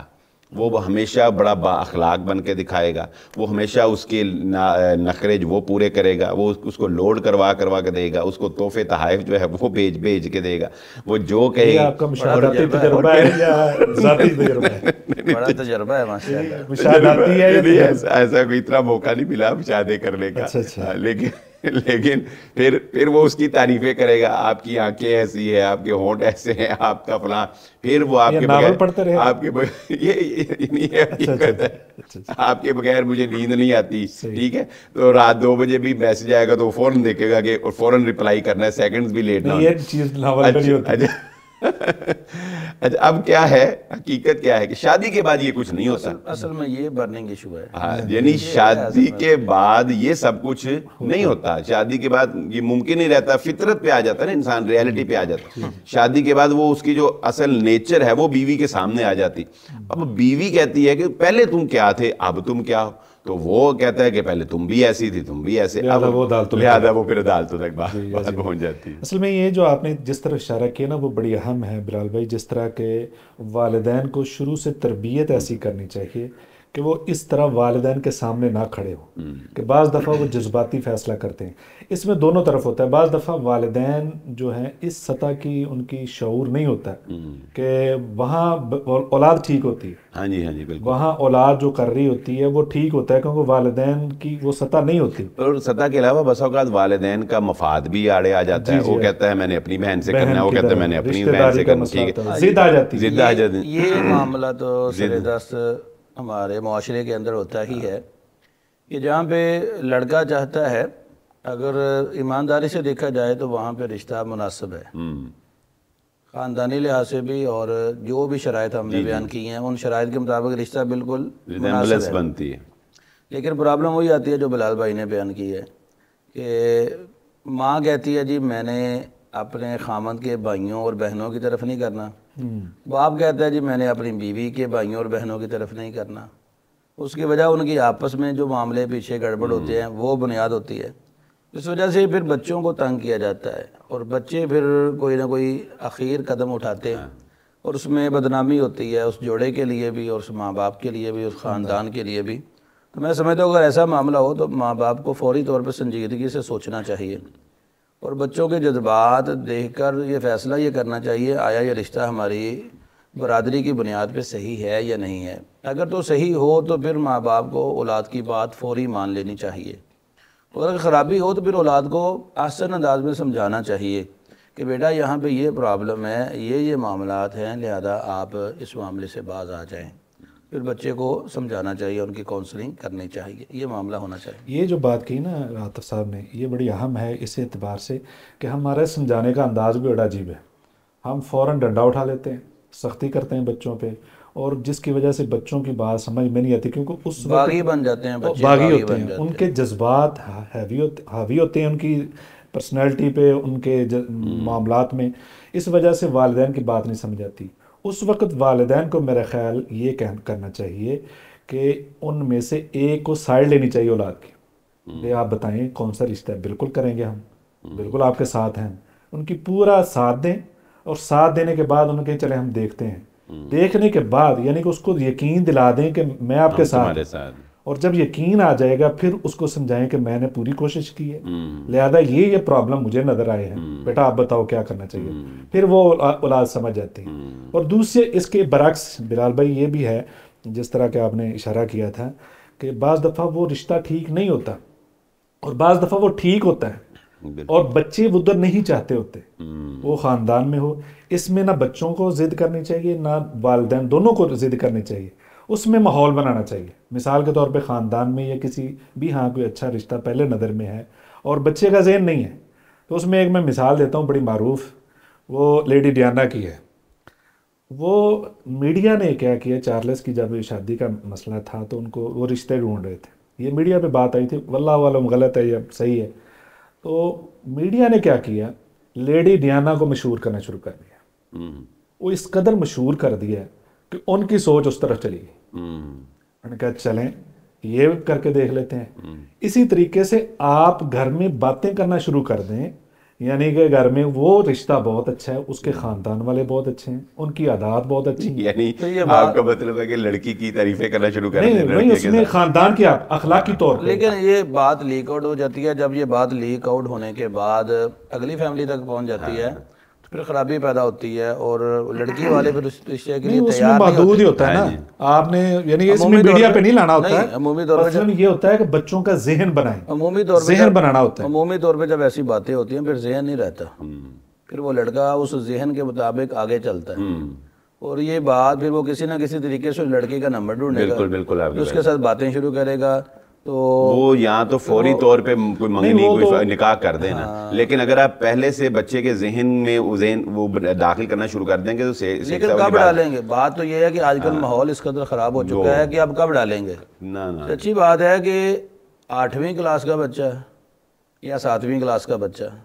وہ ہمیشہ بڑا با اخلاق بن کے دکھائے گا, وہ ہمیشہ اس کے نخرے وہ پورے کرے گا, وہ اس کو لوڈ کروا کے دے گا, اس کو تحفے تحائف جو ہے وہ بھیج کے دے گا, وہ جو کہے آپ کا مشاہداتی تجربہ ہے یا ذاتی تجربہ ہے؟ بڑا تجربہ ہے ماشاءاللہ. مشاہداتی ہے یا ایسا کوئی اتنا موقع نہیں ملا مشاہدے کرنے کا, لیکن پھر وہ اس کی تعریفیں کرے گا, آپ کی آنکھیں ایسی ہیں, آپ کے ہونٹ ایسے ہیں, آپ کا فلاں, پھر وہ آپ کے ناول پڑھتے رہے, آپ کے بغیر مجھے نیند نہیں آتی, ٹھیک ہے, تو رات 2 بجے بھی میسج آئے گا تو وہ فوراً دیکھے گا کہ فوراً ریپلائی کرنا ہے, سیکنڈز بھی لیٹ نہ ہونا. یہ چیز ناول میں نہیں ہوتی. اچھا اب کیا ہے, حقیقت کیا ہے کہ شادی کے بعد یہ کچھ نہیں ہوتا. اصل میں یہ برننگ ایشو ہے, یعنی شادی کے بعد یہ سب کچھ نہیں ہوتا. شادی کے بعد یہ ممکن نہیں رہتا, فطرت پہ آ جاتا ہے نا انسان, ریالٹی پہ آ جاتا. شادی کے بعد وہ اس کی جو اصل نیچر ہے وہ بیوی کے سامنے آ جاتی. اب بیوی کہتی ہے کہ پہلے تم کیا تھے, اب تم کیا ہو, تو وہ کہتا ہے کہ پہلے تم بھی ایسی تھی, تم بھی ایسے, لہذا وہ پھر عدالتوں تک بات پہنچ جاتی ہے. اصل میں یہ جو آپ نے جس طرح اشارہ کیا نا وہ بڑی اہم ہے بلال بھائی, جس طرح کہ والدین کو شروع سے تربیت ایسی کرنی چاہیے کہ وہ اس طرح والدین کے سامنے نہ کھڑے ہوں, کہ بعض دفعہ وہ جذباتی فیصلہ کرتے ہیں. اس میں دونوں طرف ہوتا ہے. بعض دفعہ والدین جو ہیں اس سطح کی ان کی شعور نہیں ہوتا کہ وہاں اولاد ٹھیک ہوتی ہے. ہاں جی بالکل, وہاں اولاد جو کر رہی ہوتی ہے وہ ٹھیک ہوتا ہے, کیونکہ والدین کی وہ سطح نہیں ہوتی. اور سطح کے علاوہ بس اوقات والدین کا مفاد بھی آڑے آ جاتا ہے. وہ کہتا ہے میں نے اپنی بہن سے کرنا ہے, وہ کہتا ہے میں نے اپنی بہن سے کرنا, ٹھیک ہے, ضد آ جاتی ہے. یہ معاملہ تو سرے ہمارے معاشرے کے اندر ہوتا ہی ہے کہ جہاں پہ لڑکا چاہتا ہے, اگر ایمانداری سے دیکھا جائے تو وہاں پہ رشتہ مناسب ہے, خاندانی لحاظ سے بھی, اور جو بھی شرائط ہم نے بیان کی ہیں ان شرائط کے مطابق رشتہ بالکل مناسب بنتی ہے. لیکن پرابلم وہی آتی ہے جو بلال بھائی نے بیان کی ہے کہ ماں کہتی ہے جی میں نے اپنے خامند کے بھائیوں اور بہنوں کی طرف نہیں کرنا, باپ کہتا ہے جی میں نے اپنی بیوی کے بھائیوں اور بہنوں کی طرف نہیں کرنا. اس کی وجہ ان کی آپس میں جو معاملے پیچھے گڑبڑ ہوتے ہیں وہ بنیاد ہوتی ہے. اس وجہ سے پھر بچوں کو تنگ کیا جاتا ہے, اور بچے پھر کوئی نہ کوئی اخیر قدم اٹھاتے ہیں, اور اس میں بدنامی ہوتی ہے اس جوڑے کے لیے بھی, اور اس ماں باپ کے لیے بھی, اس خاندان کے لیے بھی. تو میں سمجھتا ہوں اگر ایسا معاملہ ہو تو ماں باپ کو فوری طور پہ سنجیدگی سے سوچنا چاہیے, اور بچوں کے جذبات دیکھ کر یہ فیصلہ یہ کرنا چاہیے آیا یہ رشتہ ہماری برادری کی بنیاد پہ صحیح ہے یا نہیں ہے. اگر تو صحیح ہو تو پھر ماں باپ کو اولاد کی بات فوری مان لینی چاہیے, اور اگر خرابی ہو تو پھر اولاد کو آسان انداز میں سمجھانا چاہیے کہ بیٹا یہاں پہ یہ پرابلم ہے, یہ معاملات ہیں, لہذا آپ اس معاملے سے باز آ جائیں. پھر بچے کو سمجھانا چاہیے, ان کی کاؤنسلنگ کرنی چاہیے, یہ معاملہ ہونا چاہیے. یہ جو بات کی نا عاطف صاحب نے, یہ بڑی اہم ہے اس اعتبار سے کہ ہمارے سمجھانے کا انداز بھی بڑا عجیب ہے. ہم فوراً ڈنڈا اٹھا لیتے ہیں, سختی کرتے ہیں بچوں پہ, اور جس کی وجہ سے بچوں کی بات سمجھ میں نہیں آتی, کیونکہ اس وقت باغی بن جاتے ہیں بچے, باغی ہوتے ہیں, ان کے جذبات حاوی ہوتے ہیں ان کی پرسنالٹی پہ, ان کے معاملات میں. اس وجہ سے والدین کی بات نہیں سمجھ آتی. اس وقت والدین کو میرا خیال یہ کرنا چاہیے کہ ان میں سے ایک کو سائڈ لینی چاہیے اولاد کی. یہ آپ بتائیں کون سا رشتہ ہے, بالکل کریں گے ہم, بالکل آپ کے ساتھ ہیں. ان کی پورا ساتھ دیں, اور ساتھ دینے کے بعد انہیں کہیں چلے ہم دیکھتے ہیں. دیکھنے کے بعد یعنی کہ اس کو یقین دلا دیں کہ میں آپ کے ساتھ, اور جب یقین آ جائے گا پھر اس کو سمجھائیں کہ میں نے پوری کوشش کی ہے, لہذا یہ پرابلم مجھے نظر آئے ہیں, بیٹا آپ بتاؤ کیا کرنا چاہیے. پھر وہ اولاد سمجھ جاتی ہے. اور دوسرے اس کے برعکس بلال بھائی یہ بھی ہے, جس طرح کہ آپ نے اشارہ کیا تھا کہ بعض دفعہ وہ رشتہ ٹھیک نہیں ہوتا, اور بعض دفعہ وہ ٹھیک ہوتا ہے, اور بچے ادھر نہیں چاہتے ہوتے, وہ خاندان میں ہو. اس میں نہ بچوں کو ضد کرنی چاہیے نہ والدین, دونوں کو ضد کرنی چاہیے. اس میں ماحول بنانا چاہیے. مثال کے طور پہ خاندان میں یا کسی بھی کوئی اچھا رشتہ پہلے نظر میں ہے اور بچے کا ذہن نہیں ہے, تو اس میں ایک میں مثال دیتا ہوں بڑی معروف, وہ لیڈی ڈیانا کی ہے. وہ میڈیا نے کیا کیا, چارلس کی جب شادی کا مسئلہ تھا تو ان کو وہ رشتے ڈھونڈ رہے تھے, یہ میڈیا پہ بات آئی تھی, واللہ عالم غلط ہے یا صحیح ہے. تو میڈیا نے کیا کیا, لیڈی ڈیانا کو مشہور کرنا شروع کر دیا. وہ اس قدر مشہور کر دیا کہ ان کی سوچ اس طرف چلی گئی. انہوں نے کہا چلیں یہ کر کے دیکھ لیتے ہیں. اسی طریقے سے آپ گھر میں باتیں کرنا شروع کر دیں یعنی کہ گھر میں وہ رشتہ بہت اچھا ہے, اس کے خاندان والے بہت اچھے ہیں, ان کی عادات بہت اچھی ہیں. یعنی آپ کا مطلب ہے کہ لڑکی کی تعریفیں کرنا شروع کر دیں, نہیں اس میں خاندان کی اخلاقی طور پہ. لیکن یہ بات لیک آؤٹ ہو جاتی ہے, جب یہ بات لیک آؤٹ ہونے کے بعد اگلی فیملی تک پہنچ جاتی ہے تو پھر خرابی پیدا ہوتی ہے, اور لڑکی والے پھر رشتے کے لیے تیار نہیں محدود ہی ہوتا ہے نا. آپ نے یعنی اس میں میڈیا پہ نہیں لانا ہوتا ہے, عمومی طور پہ یہ ہوتا ہے کہ بچوں کا ذہن بنائیں, عمومی طور پہ ذہن بنانا ہوتا ہے. عمومی طور پہ جب ایسی باتیں ہوتی ہیں پھر ذہن نہیں رہتا, پھر وہ لڑکا اس ذہن کے مطابق آگے چلتا ہے, اور یہ بات پھر وہ کسی نہ کسی طریقے سے لڑکی کا نمبر ڈھونڈے گا, بالکل اس کے ساتھ باتیں شروع کرے گا, تو وہ یہاں تو فوری طور پہ کوئی منگنی کوئی نکاح کر دینا. لیکن اگر آپ پہلے سے بچے کے ذہن میں وہ داخل کرنا شروع کر دیں گے تو لیکن کب ڈالیں گے؟ بات تو یہ ہے کہ آج کل ماحول اس قدر خراب ہو چکا ہے کہ اب کب ڈالیں گے. اچھی بات ہے کہ 8ویں کلاس کا بچہ یا 7ویں کلاس کا بچہ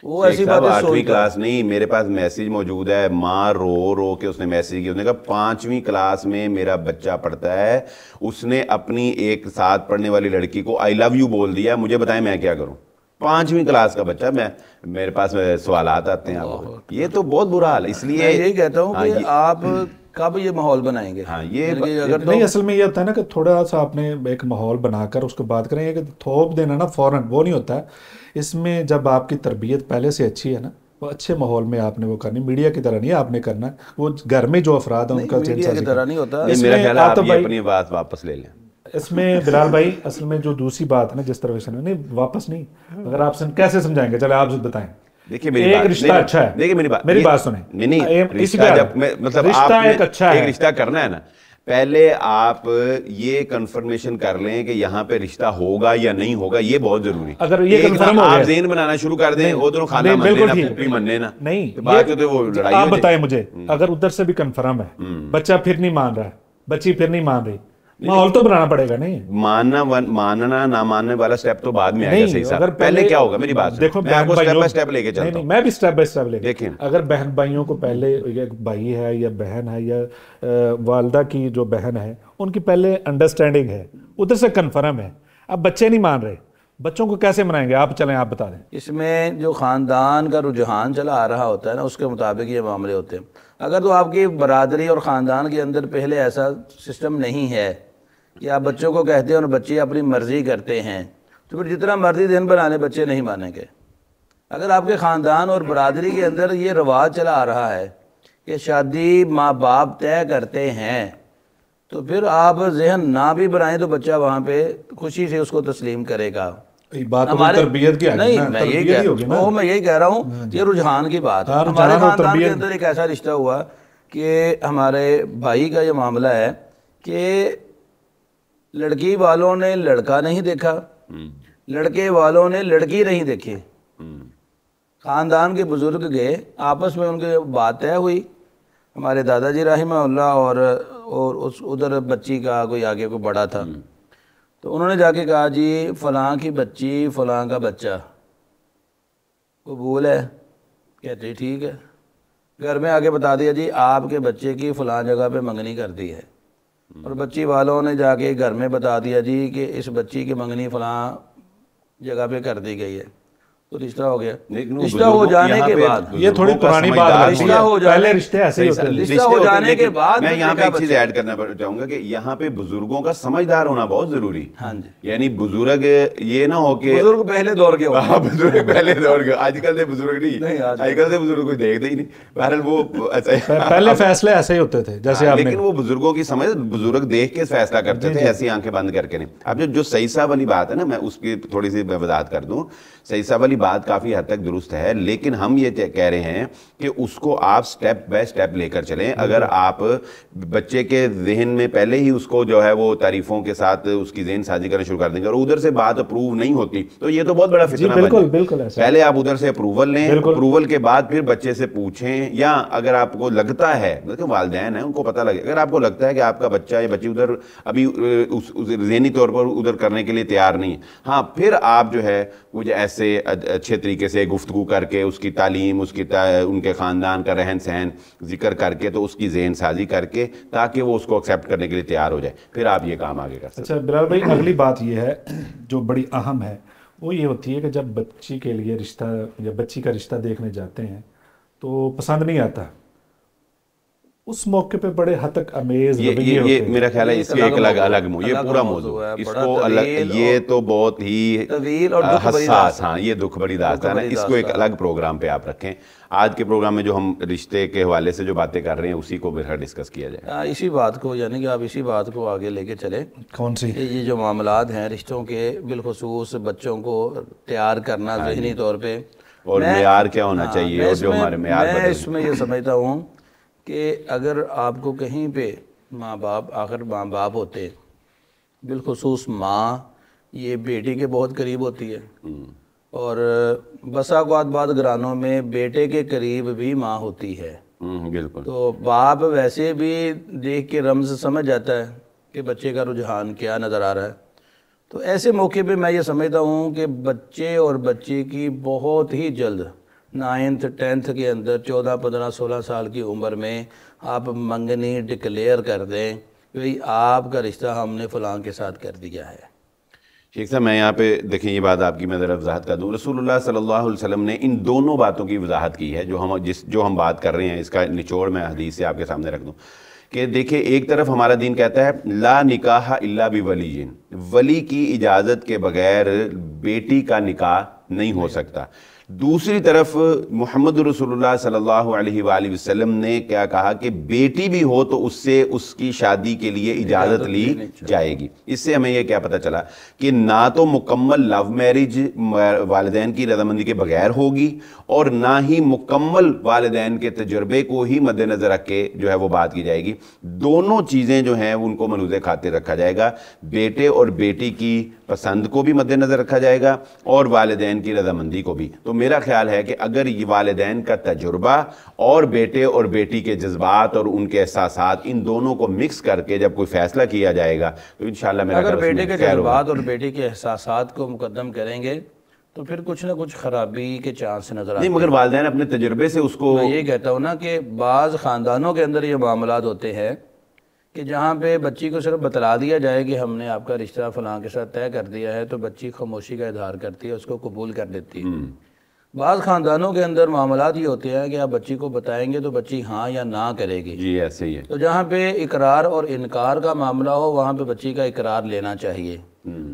وہ ایسی باتیں 8ویں کلاس نہیں, میرے پاس میسیج موجود ہے, ماں رو رو کے اس نے میسیج کیا, اس نے کہا 5ویں کلاس میں میرا بچہ پڑھتا ہے, اس نے اپنی ایک ساتھ پڑھنے والی لڑکی کو آئی لو یو بول دیا, مجھے بتائیں میں کیا کروں. 5ویں کلاس کا بچہ, میرے پاس سوالات آتے ہیں. آپ یہ تو بہت برا حال ہے. اس لیے یہی کہتا ہوں کہ آپ کب یہ ماحول بنائیں گے. نہیں اصل میں یہ ہوتا ہے نا کہ تھوڑا سا آپ نے ایک ماحول بنا کر اس کو بات کریں, کہ تھوپ دینا نا فوراً وہ نہیں ہوتا ہے. اس میں جب آپ کی تربیت پہلے سے اچھی ہے نا, وہ اچھے ماحول میں آپ نے وہ کرنی, میڈیا کی طرح نہیں آپ نے کرنا, وہ گھر میں جو افراد ہیں ان کا میڈیا کی طرح نہیں ہوتا. میرا خیال ہے آپ اپنی بات واپس لے لیں. اس میں بلال بھائی اصل میں جو دوسری بات ہے نا, جس طرح سے نہیں واپس نہیں, اگر آپ کیسے سمجھائیں گے, چلے آپ بتائیں. دیکھیے ایک رشتہ اچھا ہے, دیکھیے میری بات سنیں, مطلب ایک رشتہ کرنا ہے نا, پہلے آپ یہ کنفرمیشن کر لیں کہ یہاں پہ رشتہ ہوگا یا نہیں ہوگا, یہ بہت ضروری. اگر یہ کنفرم ہو گیا, آپ ذہن بنانا شروع کر دیں, ادھر کھانا مننے نا, نہیں بات تو وہ لڑائی. آپ بتائیں مجھے, اگر ادھر سے بھی کنفرم ہے, بچہ پھر نہیں مان رہا, بچی پھر نہیں مان رہی, ماحول تو بنانا پڑے گا. نہیں ماننا نہ ماننے والا سٹیپ تو بعد میں آئے گا. صحیح صاحب, پہلے کیا ہوگا میری بات دیکھو, میں آپ کو سٹیپ بائی سٹیپ لے کے چلتا ہوں. میں بھی سٹیپ بائی سٹیپ لے کے. دیکھیں اگر بہن بھائیوں کو پہلے, ایک بھائی ہے یا بہن ہے یا والدہ کی جو بہن ہے, ان کی پہلے انڈرسٹینڈنگ ہے, ادھر سے کنفرم ہے, اب بچے نہیں مان رہے, بچوں کو کیسے منائیں گے آپ؟ چلیں آپ بتا دیں. اس میں جو خاندان کا رجحان چلا آ رہا ہوتا ہے نا, اس کے مطابق یہ معاملے ہوتے ہیں. اگر تو آپ کی برادری اور خاندان کے اندر پہلے ایسا سسٹم نہیں ہے کہ آپ بچوں کو کہتے ہیں اور بچے اپنی مرضی کرتے ہیں, تو پھر جتنا مرضی دن بنانے بچے نہیں مانیں گے. اگر آپ کے خاندان اور برادری کے اندر یہ رواج چلا آ رہا ہے کہ شادی ماں باپ طے کرتے ہیں, تو پھر آپ ذہن نہ بھی بنائیں تو بچہ وہاں پہ خوشی سے اس کو تسلیم کرے گا. تربیت کی نہیں, میں یہی کہہ رہا ہوں, یہ رجحان کی بات ہے. ہمارے خاندان کے اندر ایک ایسا رشتہ ہوا کہ ہمارے بھائی کا یہ معاملہ ہے کہ لڑکی والوں نے لڑکا نہیں دیکھا, لڑکے والوں نے لڑکی نہیں دیکھی. خاندان کے بزرگ گئے, آپس میں ان کی بات طے ہوئی, ہمارے دادا جی رحمہ اللہ اور ادھر بچی کا کوئی آگے کوئی بڑا تھا, تو انہوں نے جا کے کہا جی فلاں کی بچی فلاں کا بچہ قبول ہے. کہتے ٹھیک ہے. گھر میں آگے بتا دیا جی آپ کے بچے کی فلاں جگہ پہ منگنی کر دی ہے, اور بچی والوں نے جا کے گھر میں بتا دیا جی کہ اس بچی کی منگنی فلاں جگہ پہ کر دی گئی ہے. تو رشتہ ہو گیا. رشتہ ہو جانے کے بعد, یہ تھوڑی پرانی بات ہے, رشتہ ہو پہلے رشتے ایسے ہی ہوتے ہیں. رشتہ ہو جانے کے بعد میں یہاں پہ ایک چیز ایڈ کرنا چاہوں گا کہ یہاں پہ بزرگوں کا سمجھدار ہونا بہت ضروری. ہاں جی, یعنی بزرگ یہ نہ ہو کہ بزرگ پہلے دور کے ہو, بزرگ پہلے دور کے, آج کل سے بزرگ نہیں, آج کل سے بزرگ کوئی دیکھتے ہی نہیں. بہرحال وہ پہلے فیصلے ایسے ہی ہوتے تھے جیسے آپ نے, لیکن وہ بزرگوں کی سمجھ بزرگ دیکھ کے فیصلہ کرتے تھے, ایسی آنکھیں بند کر کے نہیں. اب جو صحیح صاحب والی بات ہے نا, میں اس کی تھوڑی سی وضاحت کر دوں. صحیح صاحب والی بات کافی حد تک درست ہے, لیکن ہم یہ کہہ رہے ہیں کہ اس کو آپ سٹیپ بائی سٹیپ لے کر چلیں. اگر آپ بچے کے ذہن میں پہلے ہی اس کو جو ہے وہ تعریفوں کے ساتھ اس کی ذہن سازی کرنا شروع کر دیں گے, اور ادھر سے بات اپروو نہیں ہوتی, تو یہ تو بہت بڑا فتنہ بن جائے. پہلے آپ ادھر سے اپروول لیں, اپروول کے بعد پھر بچے سے پوچھیں, یا اگر آپ کو لگتا ہے, والدین ہیں ان کو پتہ لگے, اگر آپ کو لگتا ہے کہ آپ کا بچہ یا بچی ادھر ابھی ذہنی طور پر ادھر کرنے کے لیے تیار نہیں ہے, ہاں پھر آپ جو ہے وہ ایسے اچھے طریقے سے گفتگو کر کے اس کی تعلیم, اس کی ان کے خاندان کا رہن سہن ذکر کر کے, تو اس کی ذہن سازی کر کے, تاکہ وہ اس کو ایکسیپٹ کرنے کے لیے تیار ہو جائے, پھر آپ یہ کام آگے کر سکتے ہیں. اچھا بلال بھائی, اگلی بات یہ ہے جو بڑی اہم ہے, وہ یہ ہوتی ہے کہ جب بچی کے لیے رشتہ یا بچی کا رشتہ دیکھنے جاتے ہیں تو پسند نہیں آتا، اس موقع پہ بڑے حتک امیز رویے ہوتے یہ ہیں۔ میرا خیال ہے اس کے ایک الگ یہ پورا موضوع ہے، اس بڑا کو طویل یہ تو بہت ہی طویل اور دکھ بھری حساس، ہاں یہ دکھ بڑی داستان ہے، اس کو ایک الگ پروگرام پہ آپ رکھیں۔ آج کے پروگرام میں جو ہم رشتے کے حوالے سے جو باتیں کر رہے ہیں اسی کو پھر ڈسکس کیا جائے۔ اسی بات کو، یعنی کہ آپ اسی بات کو آگے لے کے چلیں کون سی؟ کہ یہ جو معاملات ہیں رشتوں کے، بالخصوص بچوں کو تیار کرنا ذہنی طور پہ، اور معیار کیا ہونا چاہیے، اور جو ہمارے معیار میں بدل اس میں یہ سمجھتا ہوں کہ اگر آپ کو کہیں پہ ماں باپ، آخر ماں باپ ہوتے ہیں، بالخصوص ماں یہ بیٹی کے بہت قریب ہوتی ہے، اور بسا اوقات بعد گھرانوں میں بیٹے کے قریب بھی ماں ہوتی ہے، بالکل۔ تو باپ ویسے بھی دیکھ کے رمز سمجھ جاتا ہے کہ بچے کا رجحان کیا نظر آ رہا ہے۔ تو ایسے موقع پہ میں یہ سمجھتا ہوں کہ بچے اور بچے کی بہت ہی جلد 9th 10th کے اندر 14 15 16 سال کی عمر میں آپ منگنی ڈکلیئر کر دیں کہ بھئی آپ کا رشتہ ہم نے فلاں کے ساتھ کر دیا ہے۔ شیخ صاحب میں یہاں پہ دیکھیں یہ بات آپ کی میں ذرا وضاحت کر دوں۔ رسول اللہ صلی اللہ علیہ وسلم نے ان دونوں باتوں کی وضاحت کی ہے جو ہم بات کر رہے ہیں، اس کا نچوڑ میں حدیث سے آپ کے سامنے رکھ دوں کہ دیکھیں ایک طرف ہمارا دین کہتا ہے لا نکاح الا بولی، ولی کی اجازت کے بغیر بیٹی کا نکاح نہیں ہو سکتا۔ دوسری طرف محمد رسول اللہ صلی اللہ علیہ وآلہ وسلم نے کیا کہا کہ بیٹی بھی ہو تو اس سے اس کی شادی کے لیے اجازت لی جائے گی۔ اس سے ہمیں یہ کیا پتہ چلا کہ نہ تو مکمل لو میرج والدین کی رضامندی کے بغیر ہوگی، اور نہ ہی مکمل والدین کے تجربے کو ہی مد نظر رکھ کے جو ہے وہ بات کی جائے گی۔ دونوں چیزیں جو ہیں ان کو ملحوظ خاطر رکھا جائے گا، بیٹے اور بیٹی کی پسند کو بھی مد نظر رکھا جائے گا اور والدین کی رضامندی کو بھی۔ تو میرا خیال ہے کہ اگر یہ والدین کا تجربہ اور بیٹے اور بیٹی کے جذبات اور ان کے احساسات ان دونوں کو مکس کر کے جب کوئی فیصلہ کیا جائے گا تو انشاءاللہ میرا اگر خیال بیٹے کے جذبات اور بیٹی کے احساسات کو مقدم کریں گے تو پھر کچھ نہ کچھ خرابی کے چانس نظر آتے ہیں۔ نہیں، مگر والدین اپنے تجربے سے اس کو، میں یہ کہتا ہوں نا کہ بعض خاندانوں کے اندر یہ معاملات ہوتے ہیں کہ جہاں پہ بچی کو صرف بتلا دیا جائے کہ ہم نے آپ کا رشتہ فلاں کے ساتھ طے کر دیا ہے تو بچی خاموشی کا اظہار کرتی ہے، اس کو قبول کر لیتی ہے۔ بعض خاندانوں کے اندر معاملات یہ ہوتے ہیں کہ آپ بچی کو بتائیں گے تو بچی ہاں یا نہ کرے گی، جی ایسے ہی ہے۔ تو جہاں پہ اقرار اور انکار کا معاملہ ہو وہاں پہ بچی کا اقرار لینا چاہیے۔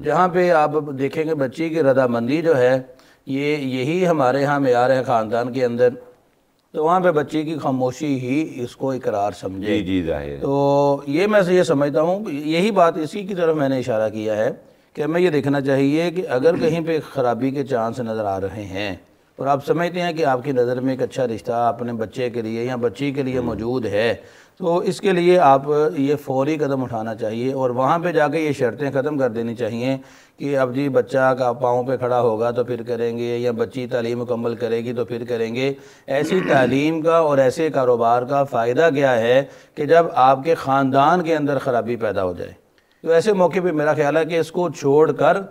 جہاں پہ آپ دیکھیں گے بچی کی رضامندی جو ہے یہی ہمارے ہاں معیار ہے خاندان کے اندر، تو وہاں پہ بچی کی خاموشی ہی اس کو اقرار سمجھے۔ جی ظاہر۔ تو یہ میں یہ سمجھتا ہوں، یہی بات اسی کی طرف میں نے اشارہ کیا ہے کہ ہمیں یہ دیکھنا چاہیے کہ اگر کہیں پہ خرابی کے چانس نظر آ رہے ہیں اور آپ سمجھتے ہیں کہ آپ کی نظر میں ایک اچھا رشتہ اپنے بچے کے لیے یا بچی کے لیے موجود ہے، تو اس کے لیے آپ یہ فوری قدم اٹھانا چاہیے اور وہاں پہ جا کے یہ شرطیں ختم کر دینی چاہیے کہ اب جی بچہ کا پاؤں پہ کھڑا ہوگا تو پھر کریں گے، یا بچی تعلیم مکمل کرے گی تو پھر کریں گے۔ ایسی تعلیم کا اور ایسے کاروبار کا فائدہ کیا ہے کہ جب آپ کے خاندان کے اندر خرابی پیدا ہو جائے؟ تو ایسے موقع پہ میرا خیال ہے کہ اس کو چھوڑ کر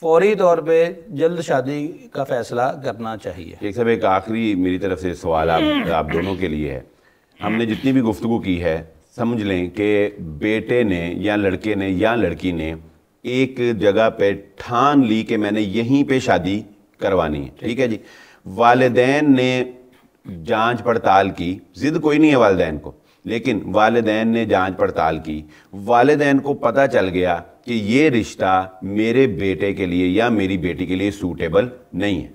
فوری طور پہ جلد شادی کا فیصلہ کرنا چاہیے۔ ایک صاحب ایک آخری میری طرف سے سوال آپ دونوں کے لیے ہے۔ ہم نے جتنی بھی گفتگو کی ہے سمجھ لیں کہ بیٹے نے یا لڑکے نے یا لڑکی نے ایک جگہ پہ ٹھان لی کہ میں نے یہیں پہ شادی کروانی ہے، ٹھیک ہے جی۔ والدین نے جانچ پڑتال کی، ضد کوئی نہیں ہے والدین کو، لیکن والدین نے جانچ پڑتال کی، والدین کو پتہ چل گیا کہ یہ رشتہ میرے بیٹے کے لیے یا میری بیٹی کے لیے سوٹیبل نہیں ہے،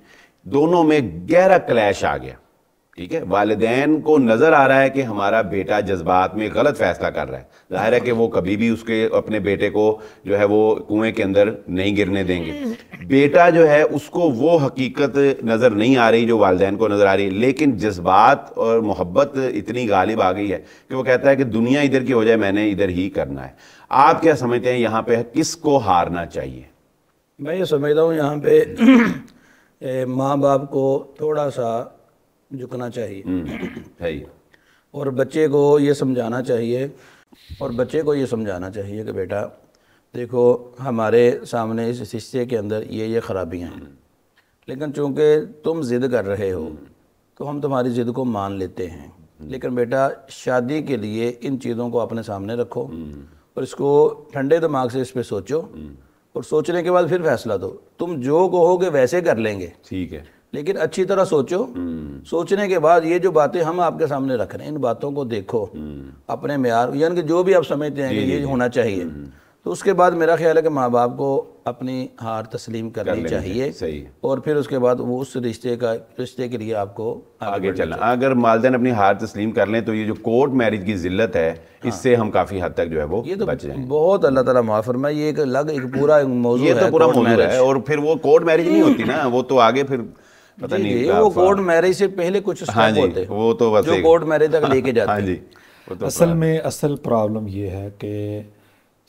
دونوں میں گہرا کلیش آ گیا، ٹھیک ہے۔ والدین کو نظر آ رہا ہے کہ ہمارا بیٹا جذبات میں غلط فیصلہ کر رہا ہے، ظاہر ہے کہ وہ کبھی بھی اس کے اپنے بیٹے کو جو ہے وہ کنویں کے اندر نہیں گرنے دیں گے۔ بیٹا جو ہے اس کو وہ حقیقت نظر نہیں آ رہی جو والدین کو نظر آ رہی ہے، لیکن جذبات اور محبت اتنی غالب آ گئی ہے کہ وہ کہتا ہے کہ دنیا ادھر کی ہو جائے میں نے ادھر ہی کرنا ہے۔ آپ کیا سمجھتے ہیں یہاں پہ کس کو ہارنا چاہیے؟ میں یہ سمجھتا ہوں یہاں پہ ماں باپ کو تھوڑا سا جھکنا چاہیے صحیح، اور بچے کو یہ سمجھانا چاہیے کہ بیٹا دیکھو ہمارے سامنے اس رشتے کے اندر یہ خرابیاں ہیں، لیکن چونکہ تم ضد کر رہے ہو تو ہم تمہاری ضد کو مان لیتے ہیں، لیکن بیٹا شادی کے لیے ان چیزوں کو اپنے سامنے رکھو اور اس کو ٹھنڈے دماغ سے اس پہ سوچو اور سوچنے کے بعد پھر فیصلہ دو. تم جو کہو گے ویسے کر لیں گے, ٹھیک ہے, لیکن اچھی طرح سوچو. سوچنے کے بعد یہ جو باتیں ہم آپ کے سامنے رکھ رہے ہیں ان باتوں کو دیکھو اپنے معیار, یعنی کہ جو بھی آپ سمجھتے ہیں کہ یہ ہونا چاہیے, تو اس کے بعد میرا خیال ہے کہ ماں باپ کو اپنی ہار تسلیم کرنی چاہیے, صحیح, اور پھر اس کے بعد وہ اس رشتے کے لیے آپ کو آگے چلنا. اگر والدین اپنی ہار تسلیم کر لیں تو یہ جو کورٹ میرج کی ذلت ہے اس سے ہم کافی حد تک جو ہے وہ بچ جائیں گے. بہت اللہ تعالیٰ معاف فرمائے. یہ ایک پورا موضوع ہے, یہ تو پورا موضوع ہے, اور پھر وہ کورٹ میرج نہیں ہوتی نا, وہ تو آگے پھر پتہ نہیں, وہ کورٹ میرج سے پہلے کچھ اسٹیپ ہوتے ہیں وہ تو بس جو کورٹ میرج تک لے کے جاتے ہیں. اصل میں اصل پرابلم یہ ہے کہ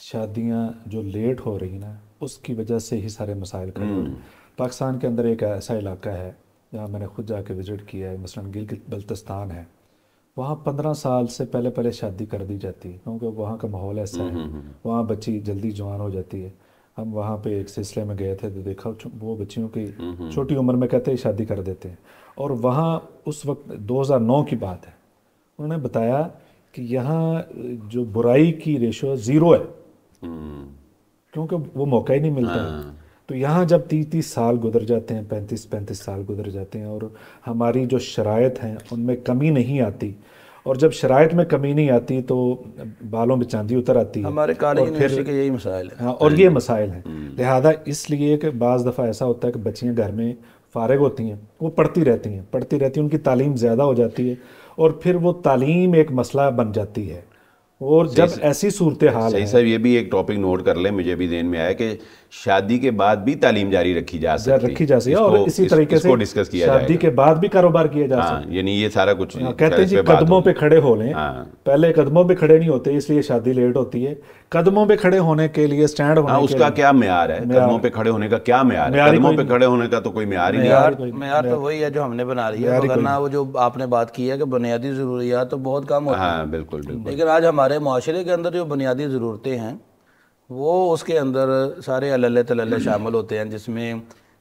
شادیاں جو لیٹ ہو رہی ہیں نا اس کی وجہ سے ہی سارے مسائل کھڑے ہو رہے ہیں. پاکستان کے اندر ایک ایسا علاقہ ہے جہاں میں نے خود جا کے وزٹ کیا ہے, مثلا گلگت بلتستان ہے, وہاں 15 سال سے پہلے شادی کر دی جاتی ہے کیونکہ وہاں کا ماحول ایسا ہے, وہاں بچی جلدی جوان ہو جاتی ہے. ہم وہاں پہ ایک سلسلے میں گئے تھے تو دیکھا وہ بچیوں کی چھوٹی عمر میں کہتے ہیں شادی کر دیتے ہیں. اور وہاں اس وقت 2009 کی بات ہے, انہوں نے بتایا کہ یہاں جو برائی کی ریشو 0 ہے کیونکہ وہ موقع ہی نہیں ملتا ہے. تو یہاں جب 30 سال گزر جاتے ہیں, 35 سال گزر جاتے ہیں, اور ہماری جو شرائط ہیں ان میں کمی نہیں آتی, اور جب شرائط میں کمی نہیں آتی تو بالوں میں چاندی اتر آتی ہے. ہمارے کالج یونیورسٹی کے یہی مسائل ہیں. اور یہ مسائل ہیں. لہذا اس لیے کہ بعض دفعہ ایسا ہوتا ہے کہ بچیاں گھر میں فارغ ہوتی ہیں, وہ پڑھتی رہتی ہیں, ان کی تعلیم زیادہ ہو جاتی ہے, اور پھر وہ تعلیم ایک مسئلہ بن جاتی ہے. اور جب ایسی صورتحال ہے, صاحب یہ بھی ایک ٹاپک نوٹ کر لیں, مجھے بھی ذہن میں آیا کہ شادی کے بعد بھی تعلیم جاری رکھی جا سکتی ہے, اور اسی طریقے سے ڈسکس کیا جائے شادی کے بعد بھی کاروبار کیا جا سکتا ہے. یعنی یہ سارا کچھ کہتے ہیں جی قدموں پہ کھڑے ہو لیں, پہلے قدموں پہ کھڑے نہیں ہوتے اس لیے شادی لیٹ ہوتی ہے. قدموں پہ کھڑے ہونے کے لیے اسٹینڈ ہونے اس کا کیا معیار ہے, قدموں پہ کھڑے ہونے کا کیا معیار ہے؟ قدموں پہ کھڑے ہونے کا تو کوئی معیار ہی نہیں. معیار تو وہی ہے جو ہم نے بنا رہی ہے, ورنہ وہ جو آپ نے بات کی ہے کہ بنیادی ضروریات تو بہت کم ہوتی ہیں. بالکل بالکل. لیکن آج ہمارے معاشرے کے اندر جو بنیادی ضرورتیں ہیں وہ اس کے اندر سارے اللہ تللہ شامل ہوتے ہیں, جس میں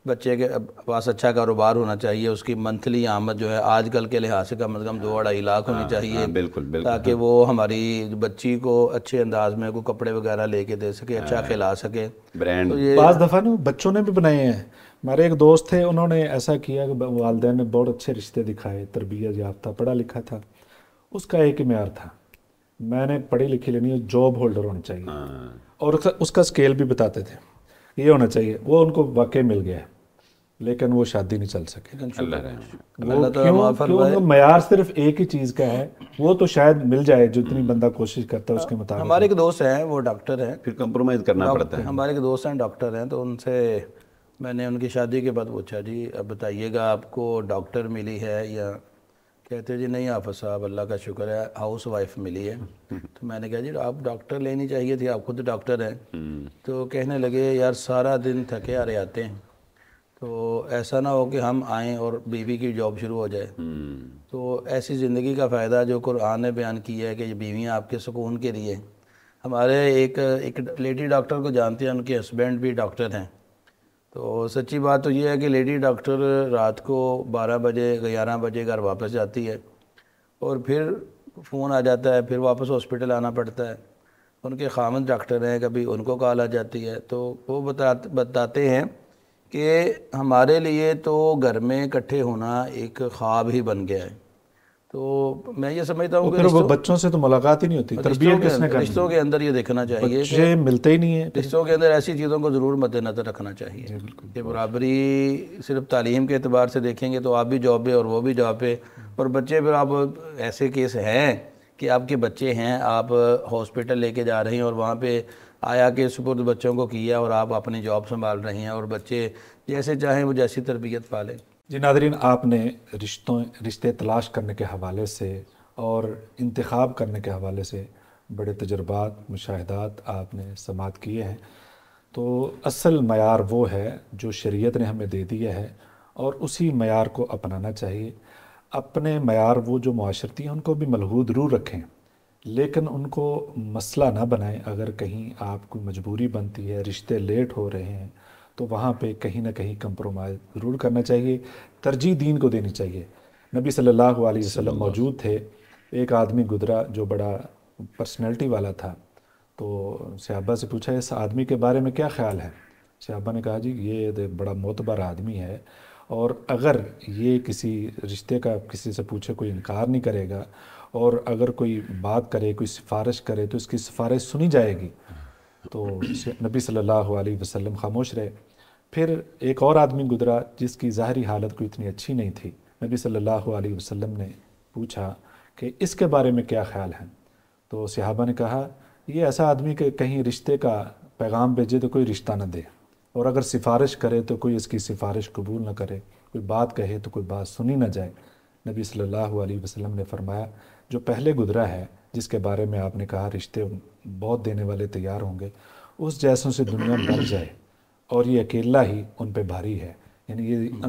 بچے کے پاس اچھا کاروبار ہونا چاہیے, اس کی منتھلی آمد جو ہے آج کل کے لحاظ سے کم از کم 2-2.5 لاکھ ہونی چاہیے, بالکل تاکہ وہ ہماری بچی کو اچھے انداز میں کوئی کپڑے وغیرہ لے کے دے سکے, اچھا کھلا سکے. برانڈ بعض دفعہ نا بچوں نے بھی بنائے ہیں. ہمارے ایک دوست تھے, انہوں نے ایسا کیا کہ والدین نے بہت اچھے رشتے دکھائے, تربیت یافتہ, پڑھا لکھا تھا. اس کا ایک ہی معیار تھا, میں نے پڑھی لکھی لینی ہے, جاب ہولڈر ہونا چاہیے, اور اس کا اسکیل بھی بتاتے تھے یہ ہونا چاہیے. وہ ان کو واقعی مل گیا, لیکن وہ شادی نہیں چل سکے. معیار صرف ایک ہی چیز کا ہے, وہ تو شاید مل جائے جتنی بندہ کوشش کرتا ہے اس کے مطابق. ہمارے ایک دوست ہیں وہ ڈاکٹر ہیں, پھر کمپرومائز کرنا پڑتا ہے. ہمارے ایک دوست ہیں ڈاکٹر ہیں, تو ان سے میں نے ان کی شادی کے بعد پوچھا جی اب بتائیے گا آپ کو ڈاکٹر ملی ہے یا, کہتے جی نہیں حافظ صاحب اللہ کا شکر ہے ہاؤس وائف ملی ہے. تو میں نے کہا جی آپ ڈاکٹر لینی چاہیے تھی, آپ خود ڈاکٹر ہیں. تو کہنے لگے یار سارا دن تھکے آ رہے آتے ہیں, تو ایسا نہ ہو کہ ہم آئیں اور بیوی کی جاب شروع ہو جائے. تو ایسی زندگی کا فائدہ جو قرآن نے بیان کیا ہے کہ یہ بیویاں آپ کے سکون کے لیے. ہمارے ایک لیڈی ڈاکٹر کو جانتے ہیں, ان کے ہسبینڈ بھی ڈاکٹر ہیں. تو سچی بات تو یہ ہے کہ لیڈی ڈاکٹر رات کو 12 بجے 11 بجے گھر واپس جاتی ہے, اور پھر فون آ جاتا ہے, پھر واپس ہاسپٹل آنا پڑتا ہے. ان کے خامد ڈاکٹر ہیں, کبھی ان کو کال آ جاتی ہے. تو وہ بتاتے ہیں کہ ہمارے لیے تو گھر میں اکٹھے ہونا ایک خواب ہی بن گیا ہے. تو میں یہ سمجھتا ہوں کہ بچوں سے تو ملاقات ہی نہیں ہوتی, تربیت کس نے کرنی. رشتوں کے اندر یہ دیکھنا چاہیے, بچے ملتے ہی نہیں ہیں. رشتوں کے اندر ایسی چیزوں کو ضرور مد نظر رکھنا چاہیے کہ برابری صرف تعلیم کے اعتبار سے دیکھیں گے تو آپ بھی جاب پہ اور وہ بھی جاب پہ, اور بچے پھر آپ ایسے کیس ہیں کہ آپ کے بچے ہیں, آپ ہاسپٹل لے کے جا رہے ہیں اور وہاں پہ آیا کہ سپرد بچوں کو کیا اور آپ اپنی جاب سنبھال رہے ہیں, اور بچے جیسے چاہیں وہ جیسی تربیت پالیں. جی ناظرین, آپ نے رشتے تلاش کرنے کے حوالے سے اور انتخاب کرنے کے حوالے سے بڑے تجربات, مشاہدات آپ نے سماعت کیے ہیں. تو اصل معیار وہ ہے جو شریعت نے ہمیں دے دیا ہے, اور اسی معیار کو اپنانا چاہیے. اپنے معیار وہ جو معاشرتی ہیں ان کو بھی ملحوظ ضرور رکھیں, لیکن ان کو مسئلہ نہ بنائیں. اگر کہیں آپ کو مجبوری بنتی ہے, رشتے لیٹ ہو رہے ہیں, تو وہاں پہ کہیں نہ کہیں کمپرومائز ضرور کرنا چاہیے. ترجیح دین کو دینی چاہیے. نبی صلی اللہ علیہ وسلم موجود تھے, ایک آدمی گزرا جو بڑا پرسنالٹی والا تھا. تو صحابہ سے پوچھا اس آدمی کے بارے میں کیا خیال ہے؟ صحابہ نے کہا جی یہ بڑا معتبر آدمی ہے، اور اگر یہ کسی رشتے کا کسی سے پوچھے کوئی انکار نہیں کرے گا، اور اگر کوئی بات کرے، کوئی سفارش کرے تو اس کی سفارش سنی جائے گی۔ تو نبی صلی اللہ علیہ وسلم خاموش رہے۔ پھر ایک اور آدمی گزرا جس کی ظاہری حالت کوئی اتنی اچھی نہیں تھی۔ نبی صلی اللہ علیہ وسلم نے پوچھا کہ اس کے بارے میں کیا خیال ہے؟ تو صحابہ نے کہا یہ ایسا آدمی کہ کہیں رشتے کا پیغام بھیجے تو کوئی رشتہ نہ دے، اور اگر سفارش کرے تو کوئی اس کی سفارش قبول نہ کرے، کوئی بات کہے تو کوئی بات سنی نہ جائے۔ نبی صلی اللہ علیہ وسلم نے فرمایا جو پہلے گزرا ہے، جس کے بارے میں آپ نے کہا رشتے بہت دینے والے تیار ہوں گے، اس جیسوں سے دنیا بھر جائے اور یہ اکیلا ہی ان پہ بھاری ہے۔ یعنی یہ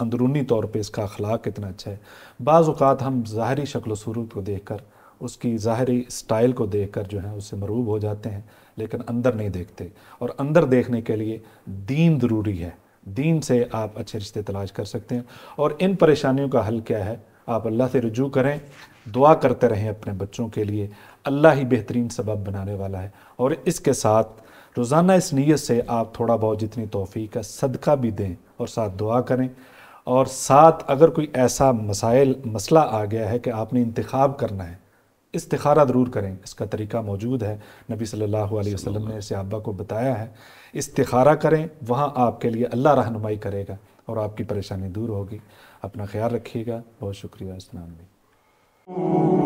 اندرونی طور پہ اس کا اخلاق کتنا اچھا ہے۔ بعض اوقات ہم ظاہری شکل و صورت کو دیکھ کر، اس کی ظاہری سٹائل کو دیکھ کر جو ہے اس سے مرعوب ہو جاتے ہیں، لیکن اندر نہیں دیکھتے، اور اندر دیکھنے کے لیے دین ضروری ہے۔ دین سے آپ اچھے رشتے تلاش کر سکتے ہیں، اور ان پریشانیوں کا حل کیا ہے؟ آپ اللہ سے رجوع کریں، دعا کرتے رہیں اپنے بچوں کے لیے، اللہ ہی بہترین سبب بنانے والا ہے۔ اور اس کے ساتھ روزانہ اس نیت سے آپ تھوڑا بہت جتنی توفیق ہے صدقہ بھی دیں، اور ساتھ دعا کریں، اور ساتھ اگر کوئی ایسا مسئلہ آ گیا ہے کہ آپ نے انتخاب کرنا ہے، استخارہ ضرور کریں۔ اس کا طریقہ موجود ہے، نبی صلی اللہ علیہ وسلم نے صحابہ کو بتایا ہے۔ استخارہ کریں، وہاں آپ کے لیے اللہ رہنمائی کرے گا اور آپ کی پریشانی دور ہوگی۔ اپنا خیال رکھیے گا، بہت شکریہ۔ السلام علیکم۔